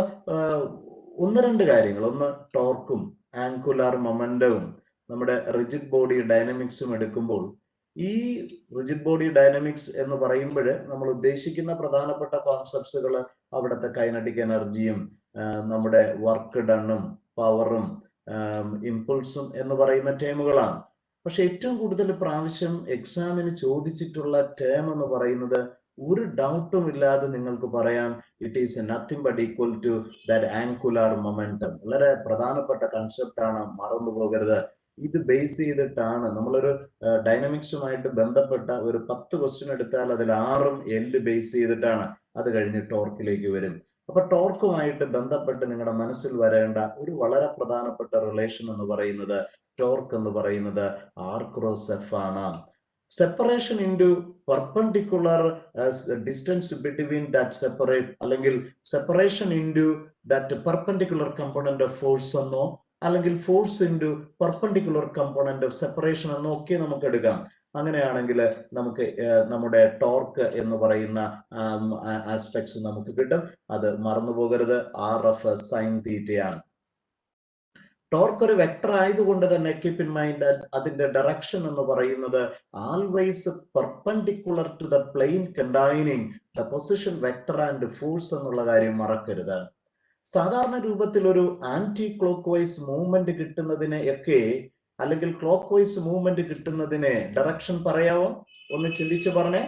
[SPEAKER 1] 1-2 കാര്യങ്ങൾ, ഒന്ന് ടോർക്കും ആംഗുലാർ മൊമെന്റവും നമ്മുടെ റിജിഡ് ബോഡി ഡൈനമിക്സും എടുക്കുമ്പോൾ, ഈ റിജിഡ് ബോഡി ഡൈനമിക്സ് എന്ന് പറയുമ്പോൾ നമ്മൾ ഉദ്ദേശിക്കുന്ന പ്രധാനപ്പെട്ട കോൺസെപ്റ്റ്സുകൾ അവിടുത്തെ കൈനറ്റിക് എനർജിയും നമ്മുടെ വർക്ക് ഡണ്ണും പവറും ഇമ്പൾസും എന്ന് പറയുന്ന ടേമുകളാണ്. പക്ഷെ ഏറ്റവും കൂടുതൽ പ്രാവശ്യം എക്സാമിന് ചോദിച്ചിട്ടുള്ള ടേം എന്ന് പറയുന്നത് ഒരു ഡൗട്ടും ഇല്ലാതെ നിങ്ങൾക്ക് പറയാം, it is nothing but equal to that angular momentum. വളരെ പ്രധാനപ്പെട്ട കൺസെപ്റ്റ് ആണ്, മറന്നു പോകരുത്. ഇത് ബേസ് ചെയ്തിട്ടാണ് നമ്മളൊരു ഡൈനമിക്സുമായിട്ട് ബന്ധപ്പെട്ട ഒരു 10 ക്വസ്റ്റ്യൻ എടുത്താൽ അതിൽ 6ഉം എല്ല് ബേസ് ചെയ്തിട്ടാണ്. അത് കഴിഞ്ഞ് ടോർക്കിലേക്ക് വരും. അപ്പൊ ടോർക്കുമായിട്ട് ബന്ധപ്പെട്ട് നിങ്ങളുടെ മനസ്സിൽ വരേണ്ട ഒരു വളരെ പ്രധാനപ്പെട്ട റിലേഷൻ എന്ന് പറയുന്നത്, ടോർക്ക് എന്ന് പറയുന്നത് R ക്രോസ് F ആണ്. Separation into perpendicular distance between that separate, അല്ലെങ്കിൽ separation into that perpendicular component of force എന്നോ, അല്ലെങ്കിൽ force into perpendicular component of separation എന്നോ ഒക്കെ നമുക്ക് എടുക്കാം. അങ്ങനെയാണെങ്കിൽ നമുക്ക് നമ്മുടെ ടോർക്ക് എന്ന് പറയുന്ന ആസ്പെക്ട്സ് നമുക്ക് കിട്ടും. അത് മറന്നു പോകരുത്, RF സൈൻ തീറ്റയാണ്. ടോർക്ക് ഒരു വെക്ടർ ആയതുകൊണ്ട് തന്നെ കീപ് ഇൻ മൈൻഡ് അതിന്റെ ഡയറക്ഷൻ എന്ന് പറയുന്നത് always perpendicular to the plane containing the position vector and force എന്നുള്ള കാര്യം മറക്കരുത്. സാധാരണ രൂപത്തിൽ ഒരു ആന്റി ക്ലോക്ക് വൈസ് മൂവ്മെന്റ് കിട്ടുന്നതിനെ ഒക്കെ, അല്ലെങ്കിൽ ക്ലോക്ക് വൈസ് മൂവ്മെന്റ് കിട്ടുന്നതിനെ ഡയറക്ഷൻ പറയാവോ? ഒന്ന് ചിന്തിച്ചു പറഞ്ഞേ.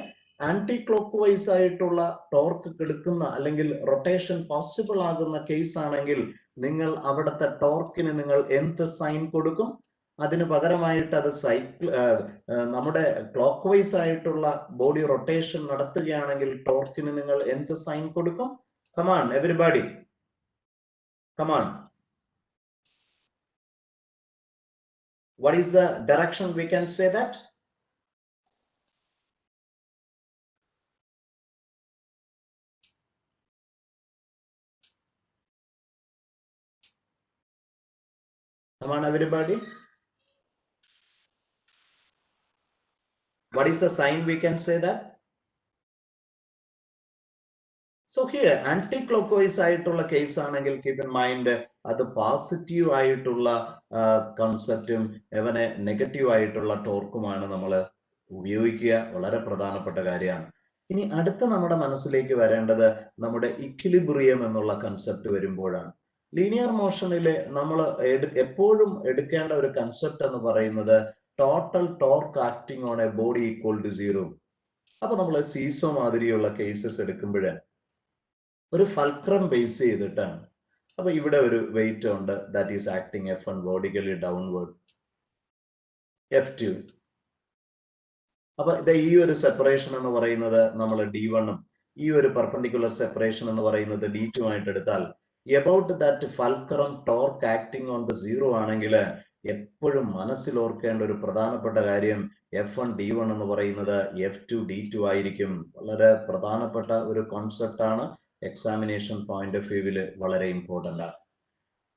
[SPEAKER 1] ആന്റി ക്ലോക്ക് വൈസ് ആയിട്ടുള്ള ടോർക്ക് എടുക്കുന്ന അല്ലെങ്കിൽ റൊട്ടേഷൻ പോസിബിൾ ആകുന്ന കേസ് ആണെങ്കിൽ നിങ്ങൾ അവിടുത്തെ ടോർക്കിന് നിങ്ങൾ എന്ത് സൈൻ കൊടുക്കും? അതിന് പകരമായിട്ട് അത് നമ്മുടെ ക്ലോക്ക് വൈസ് ആയിട്ടുള്ള ബോഡി റൊട്ടേഷൻ നടത്തുകയാണെങ്കിൽ ടോർക്കിന് നിങ്ങൾ എന്ത് സൈൻ കൊടുക്കും? Come on everybody, come on. What is the direction we can say that? Come on everybody. What is the sign we can say that? So here anti-clockwise ആയിട്ടുള്ള കേസ് ആണെങ്കിൽ keep in mind അത് positive ആയിട്ടുള്ള കൺസെപ്റ്റും എവനെ negative ആയിട്ടുള്ള ടോർക്കുമാണ് നമ്മൾ ഉപയോഗിക്കുക. വളരെ പ്രധാനപ്പെട്ട കാര്യമാണ്. ഇനി അടുത്ത നമ്മുടെ മനസ്സിലേക്ക് വരേണ്ടത് നമ്മുടെ ഇക്വിലിബ്രിയം എന്നുള്ള കൺസെപ്റ്റ് വരുമ്പോഴാണ്. ലീനിയർ മോഷനിലെ നമ്മൾ എപ്പോഴും എടുക്കേണ്ട ഒരു കൺസെപ്റ്റ് എന്ന് പറയുന്നത് total torque acting on a body equal to 0. അപ്പൊ നമ്മൾ സീസോ മാതിരിയുള്ള കേസസ് എടുക്കുമ്പോൾ ഒരു ഫൾക്രം ബേസ് ചെയ്തിട്ടാണ്. അപ്പൊ ഇവിടെ ഒരു വെയിറ്റ് ഉണ്ട്, that is acting F1 vertically downward, F2. അപ്പൊ ഈ ഒരു സെപ്പറേഷൻ എന്ന് പറയുന്നത് നമ്മൾ D1ഉം ഈ ഒരു പെർപെൻഡിക്കുലർ സെപ്പറേഷൻ എന്ന് പറയുന്നത് D2 ആയിട്ട് എടുത്താൽ about that fulcrum torque acting on the 0 ആണെങ്കിൽ എപ്പോഴും മനസ്സിൽ ഓർക്കേണ്ട ഒരു പ്രധാനപ്പെട്ട കാര്യം F1 D1 എന്ന് പറയുന്നത് F2 D2 ആയിരിക്കും. വളരെ പ്രധാനപ്പെട്ട ഒരു കോൺസെപ്റ്റ് ആണ്. എക്സാമിനേഷൻ പോയിന്റ് ഓഫ് വ്യൂവിൽ വളരെ ഇമ്പോർട്ടൻ്റ് ആണ്.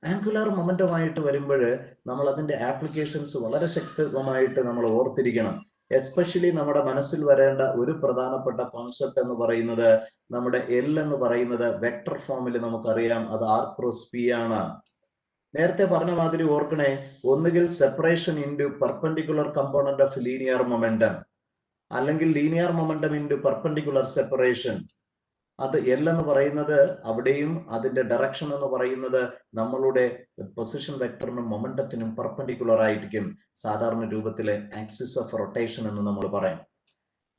[SPEAKER 1] ആംഗുലാർ മൊമെന്റമായിട്ട് വരുമ്പോൾ നമ്മൾ അതിന്റെ ആപ്ലിക്കേഷൻസ് വളരെ ശക്തമായിട്ട് നമ്മൾ ഓർത്തിരിക്കണം. എസ്പെഷ്യലി നമ്മുടെ മനസ്സിൽ വരേണ്ട ഒരു പ്രധാനപ്പെട്ട കോൺസെപ്റ്റ് എന്ന് പറയുന്നത് നമ്മുടെ L എന്ന് പറയുന്നത് വെക്ടർ ഫോമിൽ നമുക്കറിയാം അത് R ക്രോസ് P ആണ്. നേരത്തെ പറഞ്ഞ മാതിരി ഓർക്കണേ, ഒന്നുകിൽ separation into perpendicular component of linear momentum, അല്ലെങ്കിൽ linear momentum into perpendicular separation. അത് L എന്ന് പറയുന്നത് അവിടെയും അതിന്റെ ഡയറക്ഷൻ എന്ന് പറയുന്നത് നമ്മളുടെ പൊസിഷൻ വെക്ടറിനും മൊമെന്റത്തിനും പെർപെൻഡിക്കുലർ ആയിരിക്കും. സാധാരണ രൂപത്തിലെ ആക്സിസ് ഓഫ് റൊട്ടേഷൻ എന്ന് നമ്മൾ പറയാം.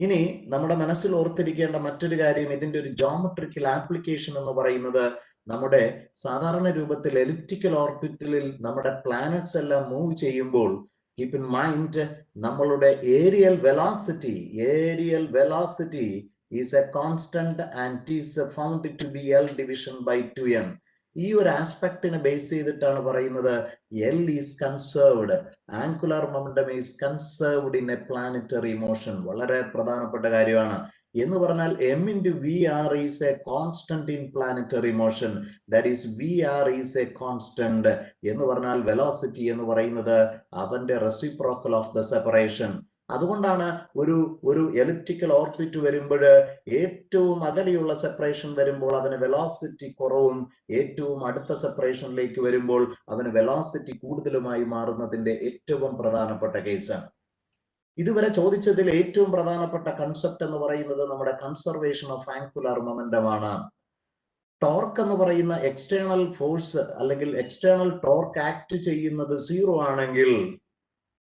[SPEAKER 1] ഇനി നമ്മുടെ മനസ്സിൽ ഓർത്തിരിക്കേണ്ട മറ്റൊരു കാര്യം, ഇതിന്റെ ഒരു ജോമെട്രിക്കൽ ആപ്ലിക്കേഷൻ എന്ന് പറയുന്നത് നമ്മുടെ സാധാരണ രൂപത്തിൽ എലിപ്റ്റിക്കൽ ഓർബിറ്റലിൽ നമ്മുടെ പ്ലാനറ്റ്സ് എല്ലാം മൂവ് ചെയ്യുമ്പോൾ കീപ് ഇൻ മൈൻഡ് നമ്മളുടെ aerial velocity is a constant and is found to be L division by 2m. ഈ ഒരു ആസ്പെക്റ്റിനെ ബേസ് ചെയ്തിട്ടാണ് പറയുന്നത് L is conserved, angular momentum is conserved in a planetary motion. വളരെ പ്രധാനപ്പെട്ട കാര്യമാണ്. എന്ന് പറഞ്ഞാൽ m into vr is a constant in planetary motion. That is vr is a constant. എന്ന് പറഞ്ഞാൽ വെലോസിറ്റി എന്ന് പറയുന്നത് അവന്റെ റെസിപ്രോക്കൽ ഓഫ് ദ സെപ്പറേഷൻ. അതുകൊണ്ടാണ് ഒരു എലിപ്റ്റിക്കൽ ഓർബിറ്റ് വരുമ്പോൾ ഏറ്റവും അകലെയുള്ള സെപ്പറേഷൻ വരുമ്പോൾ അവന് വെലോസിറ്റി കുറവും ഏറ്റവും അടുത്ത സെപ്പറേഷനിലേക്ക് വരുമ്പോൾ അവന് വെലോസിറ്റി കൂടുതലുമായി മാറുന്നതിന്റെ ഏറ്റവും പ്രധാനപ്പെട്ട കേസാണ്. ഇതുവരെ ചോദിച്ചതിൽ ഏറ്റവും പ്രധാനപ്പെട്ട കൺസെപ്റ്റ് എന്ന് പറയുന്നത് നമ്മുടെ കൺസർവേഷൻ ഓഫ് ആംഗുലാർ മൊമെന്റം ആണ്. ടോർക്ക് എന്ന് പറയുന്ന എക്സ്റ്റേണൽ ഫോഴ്സ് അല്ലെങ്കിൽ എക്സ്റ്റേണൽ ടോർക്ക് ആക്ട് ചെയ്യുന്നത് 0 ആണെങ്കിൽ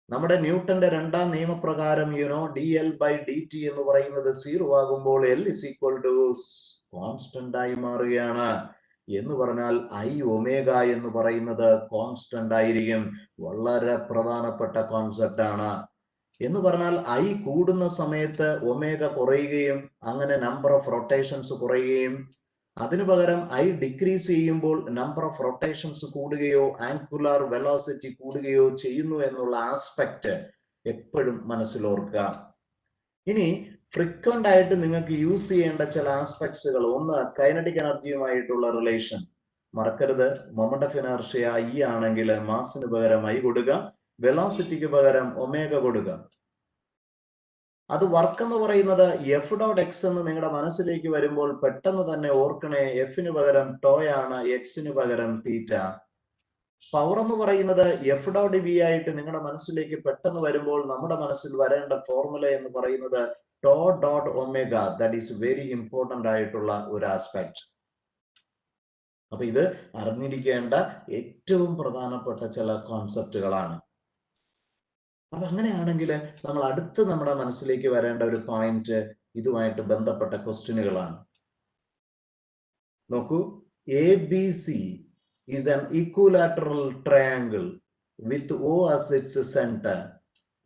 [SPEAKER 1] നമ്മുടെ ന്യൂട്ടന്റെ രണ്ടാം നിയമപ്രകാരം dl/dt എന്ന് പറയുന്നത് 0 ആകുമ്പോൾ L is equal to constant ആയി മാറുകയാണ്. എന്ന് പറഞ്ഞാൽ I ഒമേഗ എന്ന് പറയുന്നത് കോൺസ്റ്റന്റ് ആയിരിക്കും. വളരെ പ്രധാനപ്പെട്ട കോൺസെപ്റ്റ് ആണ്. എന്ന് പറഞ്ഞാൽ I കൂടുന്ന സമയത്ത് ഒമേഗ കുറയുകയും അങ്ങനെ നമ്പർ ഓഫ് റൊട്ടേഷൻസ് കുറയുകയും അതിനു പകരം I ഡിക്രീസ് ചെയ്യുമ്പോൾ നമ്പർ ഓഫ് റൊട്ടേഷൻസ് കൂടുകയോ ആംഗുലാർ വെലോസിറ്റി കൂടുകയോ ചെയ്യുന്നു എന്നുള്ള ആസ്പെക്ട് എപ്പോഴും മനസ്സിലോർക്കുക. ഇനി ഫ്രീക്വന്റ് ആയിട്ട് നിങ്ങൾക്ക് യൂസ് ചെയ്യേണ്ട ചില ആസ്പെക്ട്സുകൾ, ഒന്ന് കൈനറ്റിക് എനർജിയുമായിട്ടുള്ള റിലേഷൻ. മറക്കരുത്, മൊമെന്റ് ഓഫ് ഇനർഷ്യ E ആണെങ്കിൽ മാസിന് പകരം I കൊടുക്കുക, വെലോസിറ്റിക്ക് പകരം ഒമേഗ കൊടുക്കുക. അത് വർക്ക് എന്ന് പറയുന്നത് F.x എന്ന് നിങ്ങളുടെ മനസ്സിലേക്ക് വരുമ്പോൾ പെട്ടെന്ന് തന്നെ ഓർക്കണേ, എഫിന് പകരം ടോയാണ്, എക്സിന് പകരം തീറ്റ. പവർ എന്ന് പറയുന്നത് F.v ആയിട്ട് നിങ്ങളുടെ മനസ്സിലേക്ക് പെട്ടെന്ന് വരുമ്പോൾ നമ്മുടെ മനസ്സിൽ വരേണ്ട ഫോർമുല എന്ന് പറയുന്നത് tau dot omega. That is very important ആയിട്ടുള്ള ഒരു ആസ്പെക്ട്. അപ്പൊ ഇത് അറിഞ്ഞിരിക്കേണ്ട ഏറ്റവും പ്രധാനപ്പെട്ട ചില കോൺസെപ്റ്റുകളാണ്. അപ്പൊ അങ്ങനെയാണെങ്കിൽ നമ്മൾ അടുത്ത് നമ്മുടെ മനസ്സിലേക്ക് വരേണ്ട ഒരു പോയിന്റ് ഇതുമായിട്ട് ബന്ധപ്പെട്ട ക്വസ്റ്റ്യനുകളാണ്. നോക്കൂ, ABC is an equilateral triangle with O as its center.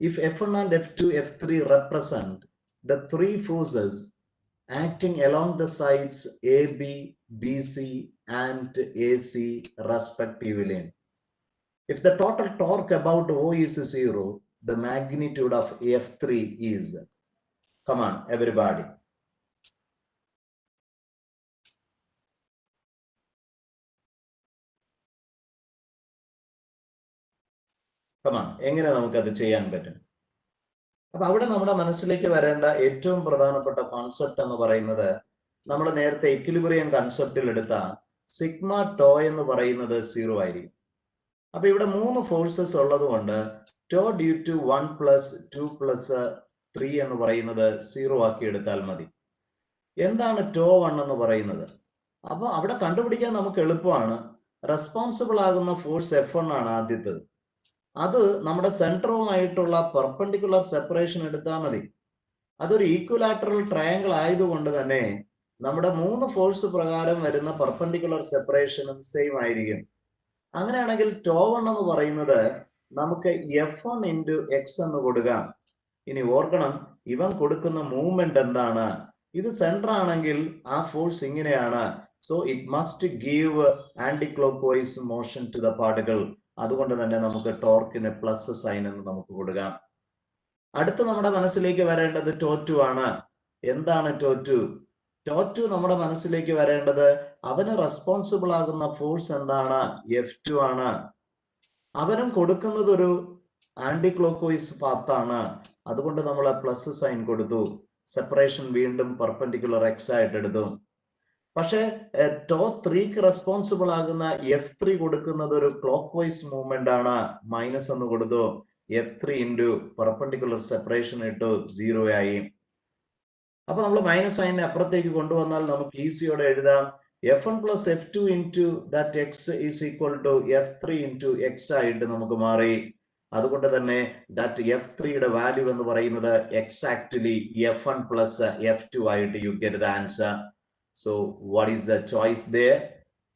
[SPEAKER 1] If F1 and F2, F3 represent the three forces acting along the sides AB, BC and AC respectively. If the total torque about O is 0, the magnitude of F3 is, come on everybody, come on, എങ്ങനെ നമുക്കത് ചെയ്യാൻ പറ്റും? അപ്പൊ അവിടെ നമ്മുടെ മനസ്സിലേക്ക് വരേണ്ട ഏറ്റവും പ്രധാനപ്പെട്ട കോൺസെപ്റ്റ് എന്ന് പറയുന്നത് നമ്മൾ നേരത്തെ ഇക്വിലിബ്രിയം കൺസെപ്റ്റിൽ എടുത്ത സിഗ്മ ടോ എന്ന് പറയുന്നത് 0 ആയിരിക്കും. അപ്പൊ ഇവിടെ 3 ഫോഴ്സസ് ഉള്ളത് കൊണ്ട് ടോ ഡ്യൂ ടു 1 + 2 + 3 എന്ന് പറയുന്നത് 0 ആക്കി എടുത്താൽ മതി. എന്താണ് ടോ 1 എന്ന് പറയുന്നത്? അപ്പൊ അവിടെ കണ്ടുപിടിക്കാൻ നമുക്ക് എളുപ്പമാണ്. റെസ്പോൺസിബിൾ ആകുന്ന ഫോഴ്സ് F1 ആണ് ആദ്യത്തേത്. അത് നമ്മുടെ സെൻട്രവുമായിട്ടുള്ള പെർപെൻഡിക്കുലർ സെപ്പറേഷൻ എടുത്താൽ മതി. അതൊരു ഈക്വലാറ്ററൽ ട്രയാങ്കിൾ ആയതുകൊണ്ട് തന്നെ നമ്മുടെ 3 ഫോഴ്സ് പ്രകാരം വരുന്ന പെർപെൻഡിക്കുലർ സെപ്പറേഷനും സെയിം ആയിരിക്കും. അങ്ങനെയാണെങ്കിൽ ടോ1 എന്ന് പറയുന്നത് നമുക്ക് F1 ഇൻറ്റു എക്സ് എന്ന് കൊടുക്കാം. ഇനി ഓർക്കണം, ഇവൻ കൊടുക്കുന്ന മൂവ്മെന്റ് എന്താണ്? ഇത് സെന്റർ ആണെങ്കിൽ ആ ഫോഴ്സ് ഇങ്ങനെയാണ്. So it must give anticlockwise motion to the particle. അതുകൊണ്ട് തന്നെ നമുക്ക് ടോർക്കിന് പ്ലസ് സൈൻ എന്ന് നമുക്ക് കൊടുക്കാം. അടുത്ത നമ്മുടെ മനസ്സിലേക്ക് വരേണ്ടത് ടോ2 ആണ്. എന്താണ് ടോ2? ടോ2 നമ്മുടെ മനസ്സിലേക്ക് വരേണ്ടത് അവന് റെസ്പോൺസിബിൾ ആകുന്ന ഫോഴ്സ് എന്താണ്? F2 ആണ്. അവനും കൊടുക്കുന്നത് ഒരു ആന്റി ക്ലോക്ക് വൈസ് പാത്താണ്. അതുകൊണ്ട് നമ്മൾ പ്ലസ് സൈൻ കൊടുത്തു. സെപ്പറേഷൻ വീണ്ടും പെർപെൻഡിക്കുലർ എക്സ് ആയിട്ട് എടുത്തു. പക്ഷേ ടോ3ക്ക് റെസ്പോൺസിബിൾ ആകുന്ന F3 കൊടുക്കുന്നത് ഒരു ക്ലോക്ക് വൈസ് മൂവ്മെന്റ് ആണ്. മൈനസ് എന്ന് കൊടുത്തു. F3 ഇൻറ്റു പെർപെൻഡിക്കുലർ സെപ്പറേഷൻ ഇട്ടു, 0 ആയി. അപ്പൊ നമ്മൾ മൈനസ് സൈനിനെ അപ്പുറത്തേക്ക് കൊണ്ടുവന്നാൽ നമുക്ക് ഈസിയോടെ എഴുതാം F1 plus F2 into that x is equal to F3 into x ആയിട്ട് നമുക്ക് മാറി. അതുകൊണ്ട് തന്നെ that F3യുടെ വാല്യൂ എന്ന് പറയുന്നത് exactly F1 plus F2 ആയിട്ട് you get the answer. So what is the choice there?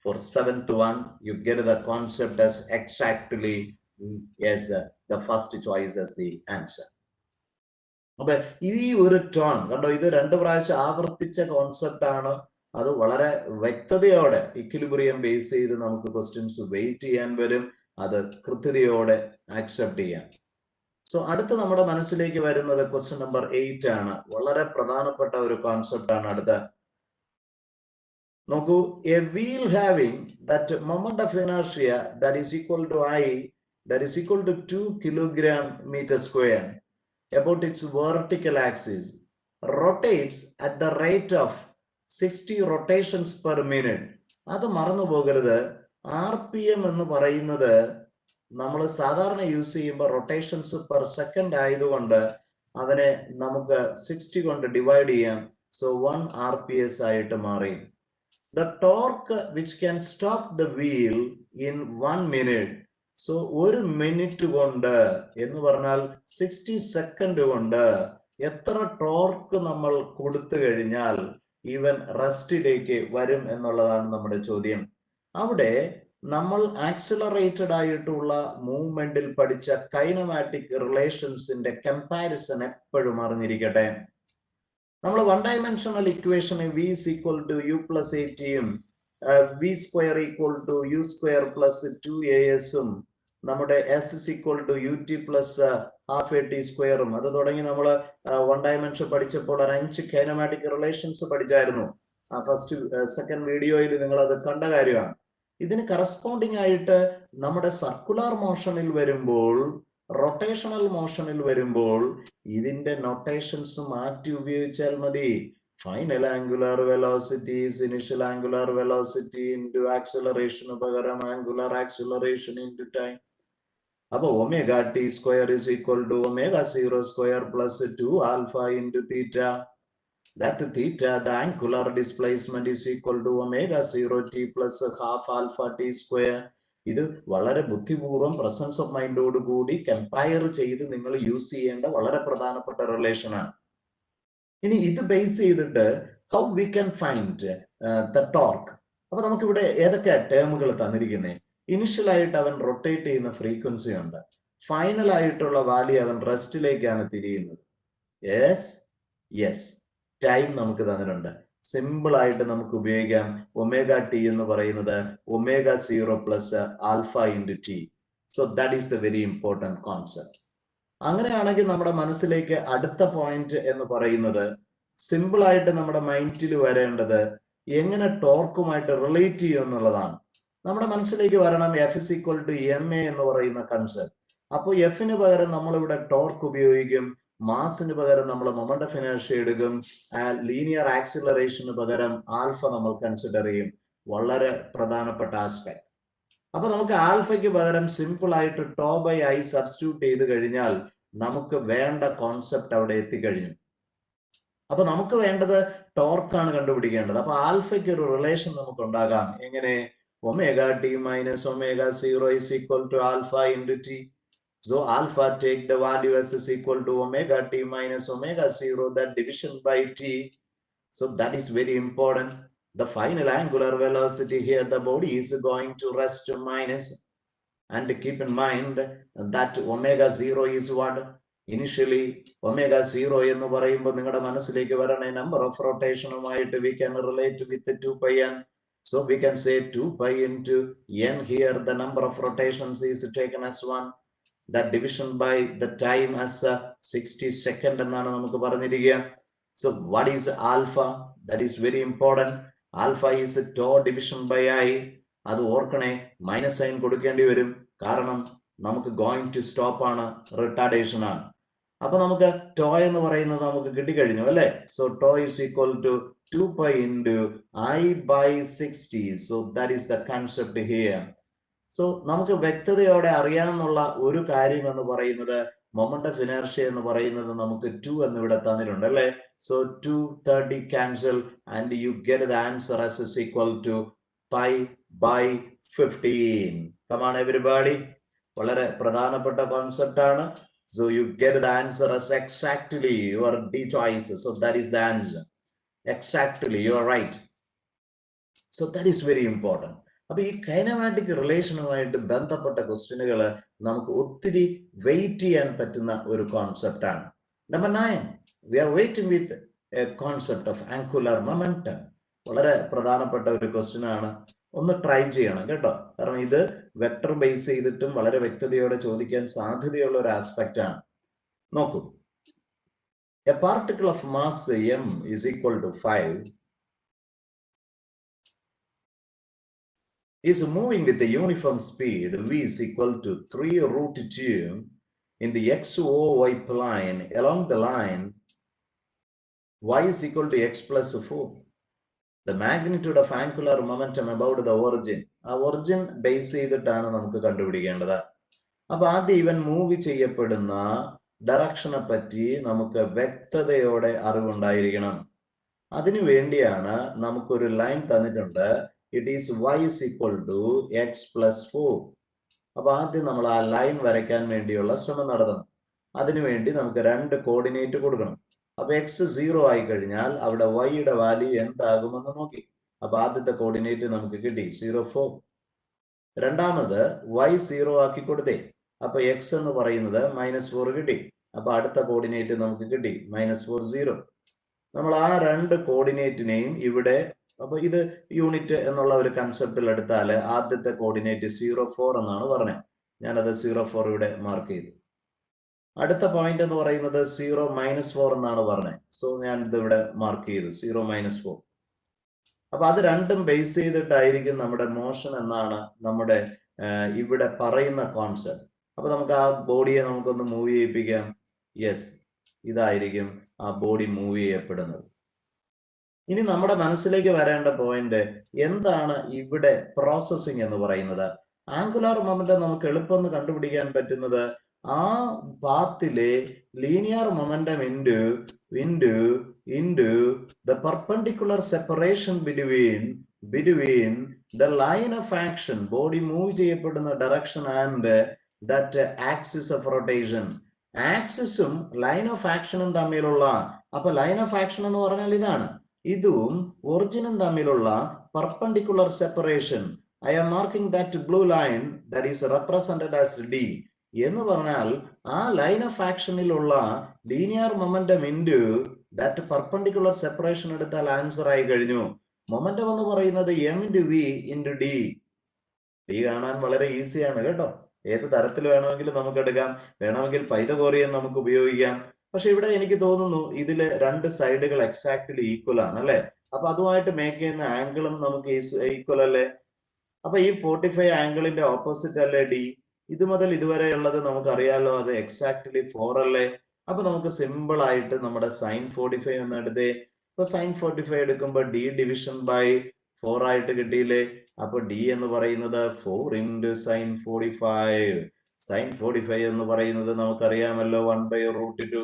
[SPEAKER 1] For 7th one, you get the concept as exactly as the first choice as the answer. അപ്പൊ ഈ ഒരു turn കണ്ടോ, ഇത് 2 പ്രാവശ്യം ആവർത്തിച്ച concept ആണ്. അത് വളരെ വ്യക്തതയോടെ ഇക്വിലിബ്രിയം ബേസ് ചെയ്ത് നമുക്ക് ക്വസ്റ്റ്യൻസ് വെയിറ്റ് ചെയ്യാൻ വരും. അത് കൃത്യതയോടെ ആക്സെപ്റ്റ് ചെയ്യാം. സോ അടുത്ത നമ്മുടെ മനസ്സിലേക്ക് വരുന്നത് ക്വസ്റ്റ്യൻ നമ്പർ 8 ആണ്. വളരെ പ്രധാനപ്പെട്ട ഒരു കോൺസെപ്റ്റ് ആണ് അടുത്ത. നോക്കൂ, a wheel having that moment of inertia that is equal to I that is equal to 2 kg/m² about its vertical axis rotates at the rate of 60 rotations per minute. അത് മറന്നു പോകരുത്. RPM എന്ന് പറയുന്നത് നമ്മൾ സാധാരണ യൂസ് ചെയ്യുമ്പോൾ rotations per second ആയതുകൊണ്ട് അവനെ നമുക്ക് 60 കൊണ്ട് ഡിവൈഡ് ചെയ്യാം. സോ 1 RPS ആയിട്ട് മാറി. The torque which can stop the wheel in 1 minute. So 1 minute കൊണ്ട് എന്ന് പറഞ്ഞാൽ 60 സെക്കൻഡ് കൊണ്ട് എത്ര ടോർക്ക് നമ്മൾ കൊടുത്തു കഴിഞ്ഞാൽ ഈവൻ റെസ്റ്റിലേക്ക് വരും എന്നുള്ളതാണ് നമ്മുടെ ചോദ്യം. അവിടെ നമ്മൾ ആക്സിലറേറ്റഡ് ആയിട്ടുള്ള മൂവ്മെന്റിൽ പഠിച്ച കൈനമാറ്റിക് റിലേഷൻസിന്റെ കമ്പാരിസൺ എപ്പോഴും അറിഞ്ഞിരിക്കട്ടെ. നമ്മൾ 1 dimensional ഇക്വേഷന് V is equal to U plus AT യും V square equal to U square plus 2AS ഉം നമ്മുടെ S is equal to UT plus half AT square ഉം അത് തുടങ്ങി നമ്മൾ 1 ഡയമെൻഷൻ പഠിച്ചപ്പോൾ ഒരു 5 കൈനമാറ്റിക് റിലേഷൻസ് പഠിച്ചായിരുന്നു. ഫസ്റ്റ് സെക്കൻഡ് വീഡിയോയിൽ നിങ്ങൾ അത് കണ്ട കാര്യമാണ്. ഇതിന് കറസ്പോണ്ടിങ് ആയിട്ട് നമ്മുടെ സർക്കുലർ മോഷനിൽ വരുമ്പോൾ, റൊട്ടേഷണൽ മോഷനിൽ വരുമ്പോൾ ഇതിന്റെ നൊട്ടേഷൻസ് മാറ്റി ഉപയോഗിച്ചാൽ മതി. Final angular velocity is initial angular velocity into ആക്സിലറേഷന് പകരം ആംഗുലർ ആക്സിലറേഷൻ ഇൻറ്റു ടൈം. അപ്പൊ omega T square is equal to omega 0 square plus 2 alpha into theta. That theta, the angular displacement is equal to omega 0 t plus half alpha t square. ഇത് വളരെ ബുദ്ധിപൂർവ്വം presence of മൈൻഡോട് കൂടി compare ചെയ്ത് നിങ്ങൾ use ചെയ്യേണ്ട വളരെ പ്രധാനപ്പെട്ട relation ആണ്. ഇനി ഇത് ബേസ് ചെയ്തിട്ട് how we can find the torque. അപ്പൊ നമുക്ക് ഇവിടെ ഏതൊക്കെ ടേമുകൾ തന്നിരിക്കുന്നത്? ഇനിഷ്യൽ ആയിട്ട് അവൻ റൊട്ടേറ്റ് ചെയ്യുന്ന ഫ്രീക്വൻസി ഉണ്ട്. ഫൈനൽ ആയിട്ടുള്ള വാല്യൂ അവൻ റെസ്റ്റിലേക്കാണ് തിരിയുന്നത്. യെസ് ടൈം നമുക്ക് തന്നിട്ടുണ്ട്. സിമ്പിൾ ആയിട്ട് നമുക്ക് ഉപയോഗിക്കാം. ഒമേഗ ടി എന്ന് പറയുന്നത് omega 0 plus alpha into T. So that is the very important concept. അങ്ങനെയാണെങ്കിൽ നമ്മുടെ മനസ്സിലേക്ക് അടുത്ത പോയിന്റ് എന്ന് പറയുന്നത് സിമ്പിൾ ആയിട്ട് നമ്മുടെ മൈൻഡിൽ വരേണ്ടത് എങ്ങനെ ടോർക്കുമായിട്ട് റിലേറ്റ് ചെയ്യും എന്നുള്ളതാണ്. നമ്മുടെ മനസ്സിലേക്ക് വരണം F is equal to ma എന്ന് പറയുന്ന കൺസെപ്റ്റ്. അപ്പോൾ എഫിന് പകരം നമ്മളിവിടെ ടോർക്ക് ഉപയോഗിക്കും, മാസിന് പകരം നമ്മൾ മൊമെന്റ് ഓഫ് ഇനർഷ്യ എടുക്കും, ലീനിയർ ആക്സിലറേഷന് പകരം ആൽഫ നമ്മൾ കൺസിഡർ ചെയ്യും. വളരെ പ്രധാനപ്പെട്ട ആസ്പെക്ട്. അപ്പൊ നമുക്ക് ആൽഫയ്ക്ക് പകരം സിമ്പിൾ ആയിട്ട് ടോ ബൈ ഐ സബ്സ്റ്റിറ്റ്യൂട്ട് ചെയ്ത് കഴിഞ്ഞാൽ നമുക്ക് വേണ്ട കോൺസെപ്റ്റ് അവിടെ എത്തിക്കഴിഞ്ഞു. അപ്പൊ നമുക്ക് വേണ്ടത് ടോർക്കാണ് കണ്ടുപിടിക്കേണ്ടത്. അപ്പൊ ആൽഫയ്ക്ക് ഒരു റിലേഷൻ നമുക്ക് ഉണ്ടാകാം. എങ്ങനെ? omega t minus omega 0 is equal to alpha into t. So alpha, take the value as is equal to omega t minus omega 0, that division by t. So that is very important. The final angular velocity here, the body is going to rest minus. And keep in mind that omega 0 is what? Initially, omega 0 എന്ന് പറയുമ്പോൾ നിങ്ങളുടെ മനസ്സിലേക്ക് വരണ number of rotationുമായിട്ട് we can relate with 2 pi n. So we can say 2 pi into n here, the number of rotations is taken as 1. That division by the time as 60 second എന്നാണ് നമുക്ക് പറഞ്ഞിരിക്കുക. So what is alpha? That is very important. Alpha is tau division by I. അത് ഓർക്കണേ, minus sign കൊടുക്കേണ്ടി വരും, കാരണം നമുക്ക് going to stop ആണ്, retardation ആണ്. അപ്പൊ നമുക്ക് ടോ എന്ന് പറയുന്നത് നമുക്ക് കിട്ടിക്കഴിഞ്ഞു അല്ലെ. So tau is equal to 2 pi into I by 60. So that is the concept here. So നമുക്ക് വ്യക്തതയോടെ അറിയാമെന്നുള്ള ഒരു കാര്യം എന്ന് പറയുന്നത് മൊമെന്റ് ഓഫ് ഇനർഷ്യ എന്ന് പറയുന്നത് നമുക്ക് 2 എന്ന് ഇവിടെ തന്നിട്ടുണ്ട് അല്ലെ. So 230 cancel and you get the answer as is equal to pi by 15. Come on everybody. വളരെ പ്രധാനപ്പെട്ട കോൺസെപ്റ്റ് ആണ്. So you get the answer as exactly your D choice. So that is the answer. Exactly, you are right. So that is very important. അപ്പൊ ഈ kinematic റിലേഷനുമായിട്ട് ബന്ധപ്പെട്ട ക്വസ്റ്റ്യനുകൾ നമുക്ക് ഒത്തിരി wait ചെയ്യാൻ പറ്റുന്ന ഒരു കോൺസെപ്റ്റ് ആണ്. Number 9, we are waiting with a concept of angular momentum. വളരെ പ്രധാനപ്പെട്ട ഒരു ക്വസ്റ്റ്യൻ ആണ്. ഒന്ന് ട്രൈ ചെയ്യണം കേട്ടോ, കാരണം ഇത് വെക്ടർ ബേസ് ചെയ്തിട്ടും വളരെ വ്യക്തതയോടെ ചോദിക്കാൻ സാധ്യതയുള്ള ഒരു ആസ്പെക്റ്റ് ആണ്. നോക്കൂ, a particle of mass m is equal to 5 is moving with a uniform speed v is equal to 3 root 2 in the xy plane along the line y is equal to x plus 4. The magnitude of angular momentum about the origin. ആ origin base ചെയ്തിട്ടാണ് നമുക്ക് കണ്ടുപിടിക്കേണ്ടത്. അപ്പൊ ആദ്യം ഇവൻ move ചെയ്യപ്പെടുന്ന ഡയറക്ഷനെ പറ്റി നമുക്ക് വ്യക്തതയോടെ അറിവുണ്ടായിരിക്കണം. അതിനു വേണ്ടിയാണ് നമുക്കൊരു ലൈൻ തന്നിട്ടുണ്ട്. It is y is equal to x plus 4. അപ്പൊ ആദ്യം നമ്മൾ ആ ലൈൻ വരയ്ക്കാൻ വേണ്ടിയുള്ള ശ്രമം നടത്തണം. അതിനുവേണ്ടി നമുക്ക് 2 കോർഡിനേറ്റ് കൊടുക്കണം. അപ്പൊ എക്സ് 0 ആയി കഴിഞ്ഞാൽ അവിടെ വൈയുടെ വാല്യൂ എന്താകുമെന്ന് നോക്കി. അപ്പൊ ആദ്യത്തെ കോർഡിനേറ്റ് നമുക്ക് കിട്ടി 0,4. രണ്ടാമത് y 0 ആക്കി കൊടുത്തേ. അപ്പൊ എക്സ് എന്ന് പറയുന്നത് -4 കിട്ടി. അപ്പൊ അടുത്ത കോർഡിനേറ്റ് നമുക്ക് കിട്ടി -4 0. നമ്മൾ ആ 2 കോർഡിനേറ്റിനെയും ഇവിടെ, അപ്പൊ ഇത് യൂണിറ്റ് എന്നുള്ള ഒരു കൺസെപ്റ്റിൽ എടുത്താൽ ആദ്യത്തെ കോർഡിനേറ്റ് 0,4 എന്നാണ് പറഞ്ഞത്. ഞാനത് 0,4 ഇവിടെ മാർക്ക് ചെയ്തു. അടുത്ത പോയിന്റ് എന്ന് പറയുന്നത് 0 -4 എന്നാണ് പറഞ്ഞത്. സോ ഞാൻ ഇത് ഇവിടെ മാർക്ക് ചെയ്തു 0 -4. അപ്പൊ അത് രണ്ടും ബേസ് ചെയ്തിട്ടായിരിക്കും നമ്മുടെ മോഷൻ എന്നാണ് നമ്മുടെ ഇവിടെ പറയുന്ന കോൺസെപ്റ്റ്. അപ്പൊ നമുക്ക് ആ ബോഡിയെ നമുക്കൊന്ന് മൂവ് ചെയ്യിപ്പിക്കാം. യെസ്, ഇതായിരിക്കും ആ ബോഡി മൂവ് ചെയ്യപ്പെടുന്നത്. ഇനി നമ്മുടെ മനസ്സിലേക്ക് വരേണ്ട പോയിന്റ് എന്താണ് ഇവിടെ പ്രോസസ്സിംഗ് എന്ന് പറയുന്നത്. ആംഗുലാർ മൊമെന്റം നമുക്ക് എളുപ്പം കണ്ടുപിടിക്കാൻ പറ്റുന്നത് ആ പാത്തിലെ linear momentum into the perpendicular separation between the line of action, body move ചെയ്യപ്പെടുന്ന direction and that axis of rotation. ആക്സിസും ലൈൻ ഓഫ് ആക്ഷനും തമ്മിലുള്ള, അപ്പൊ ലൈൻ ഓഫ് ആക്ഷൻ എന്ന് പറഞ്ഞാൽ ഇതാണ്, ഇതും ഒറിജിനും തമ്മിലുള്ള perpendicular separation. I am marking that blue line that is represented as D. എന്ന് പറഞ്ഞാൽ ആ ലൈൻ ഓഫ് ആക്ഷനിലുള്ള linear momentum into that perpendicular separation എടുത്താൽ ആൻസർ ആയി കഴിഞ്ഞു. മൊമെന്റം എന്ന് പറയുന്നത് m into v into d. D കാണാൻ വളരെ ഈസിയാണ് കേട്ടോ. ഏത് തരത്തിൽ വേണമെങ്കിലും നമുക്ക് എടുക്കാം. വേണമെങ്കിൽ പൈതഗോറിയൻ നമുക്ക് ഉപയോഗിക്കാം. പക്ഷെ ഇവിടെ എനിക്ക് തോന്നുന്നു ഇതില് 2 സൈഡുകൾ എക്സാക്ട്ലി ഈക്വൽ ആണ് അല്ലെ. അപ്പൊ അതുമായിട്ട് മേക്ക് ചെയ്യുന്ന ആംഗിളും നമുക്ക് ഈക്വൽ അല്ലേ. അപ്പൊ ഈ 45 ആംഗിളിന്റെ ഓപ്പോസിറ്റ് അല്ലേ ഡി. ഇത് മുതൽ ഇതുവരെ ഉള്ളത് നമുക്കറിയാലോ, അത് എക്സാക്ട്ലി 4 അല്ലേ. അപ്പൊ നമുക്ക് സിമ്പിൾ ആയിട്ട് നമ്മുടെ സൈൻ 45 എന്ന് എടുത്തേ. ഇപ്പൊ സൈൻ 45 എടുക്കുമ്പോൾ ഡി ഡിവിഷൻ ബൈ 4 ആയിട്ട് കിട്ടിയില്ലേ. അപ്പൊ ഡി എന്ന് പറയുന്നത് 4 into സൈൻ 45. സൈൻ 45 എന്ന് പറയുന്നത് നമുക്കറിയാമല്ലോ 1/√2.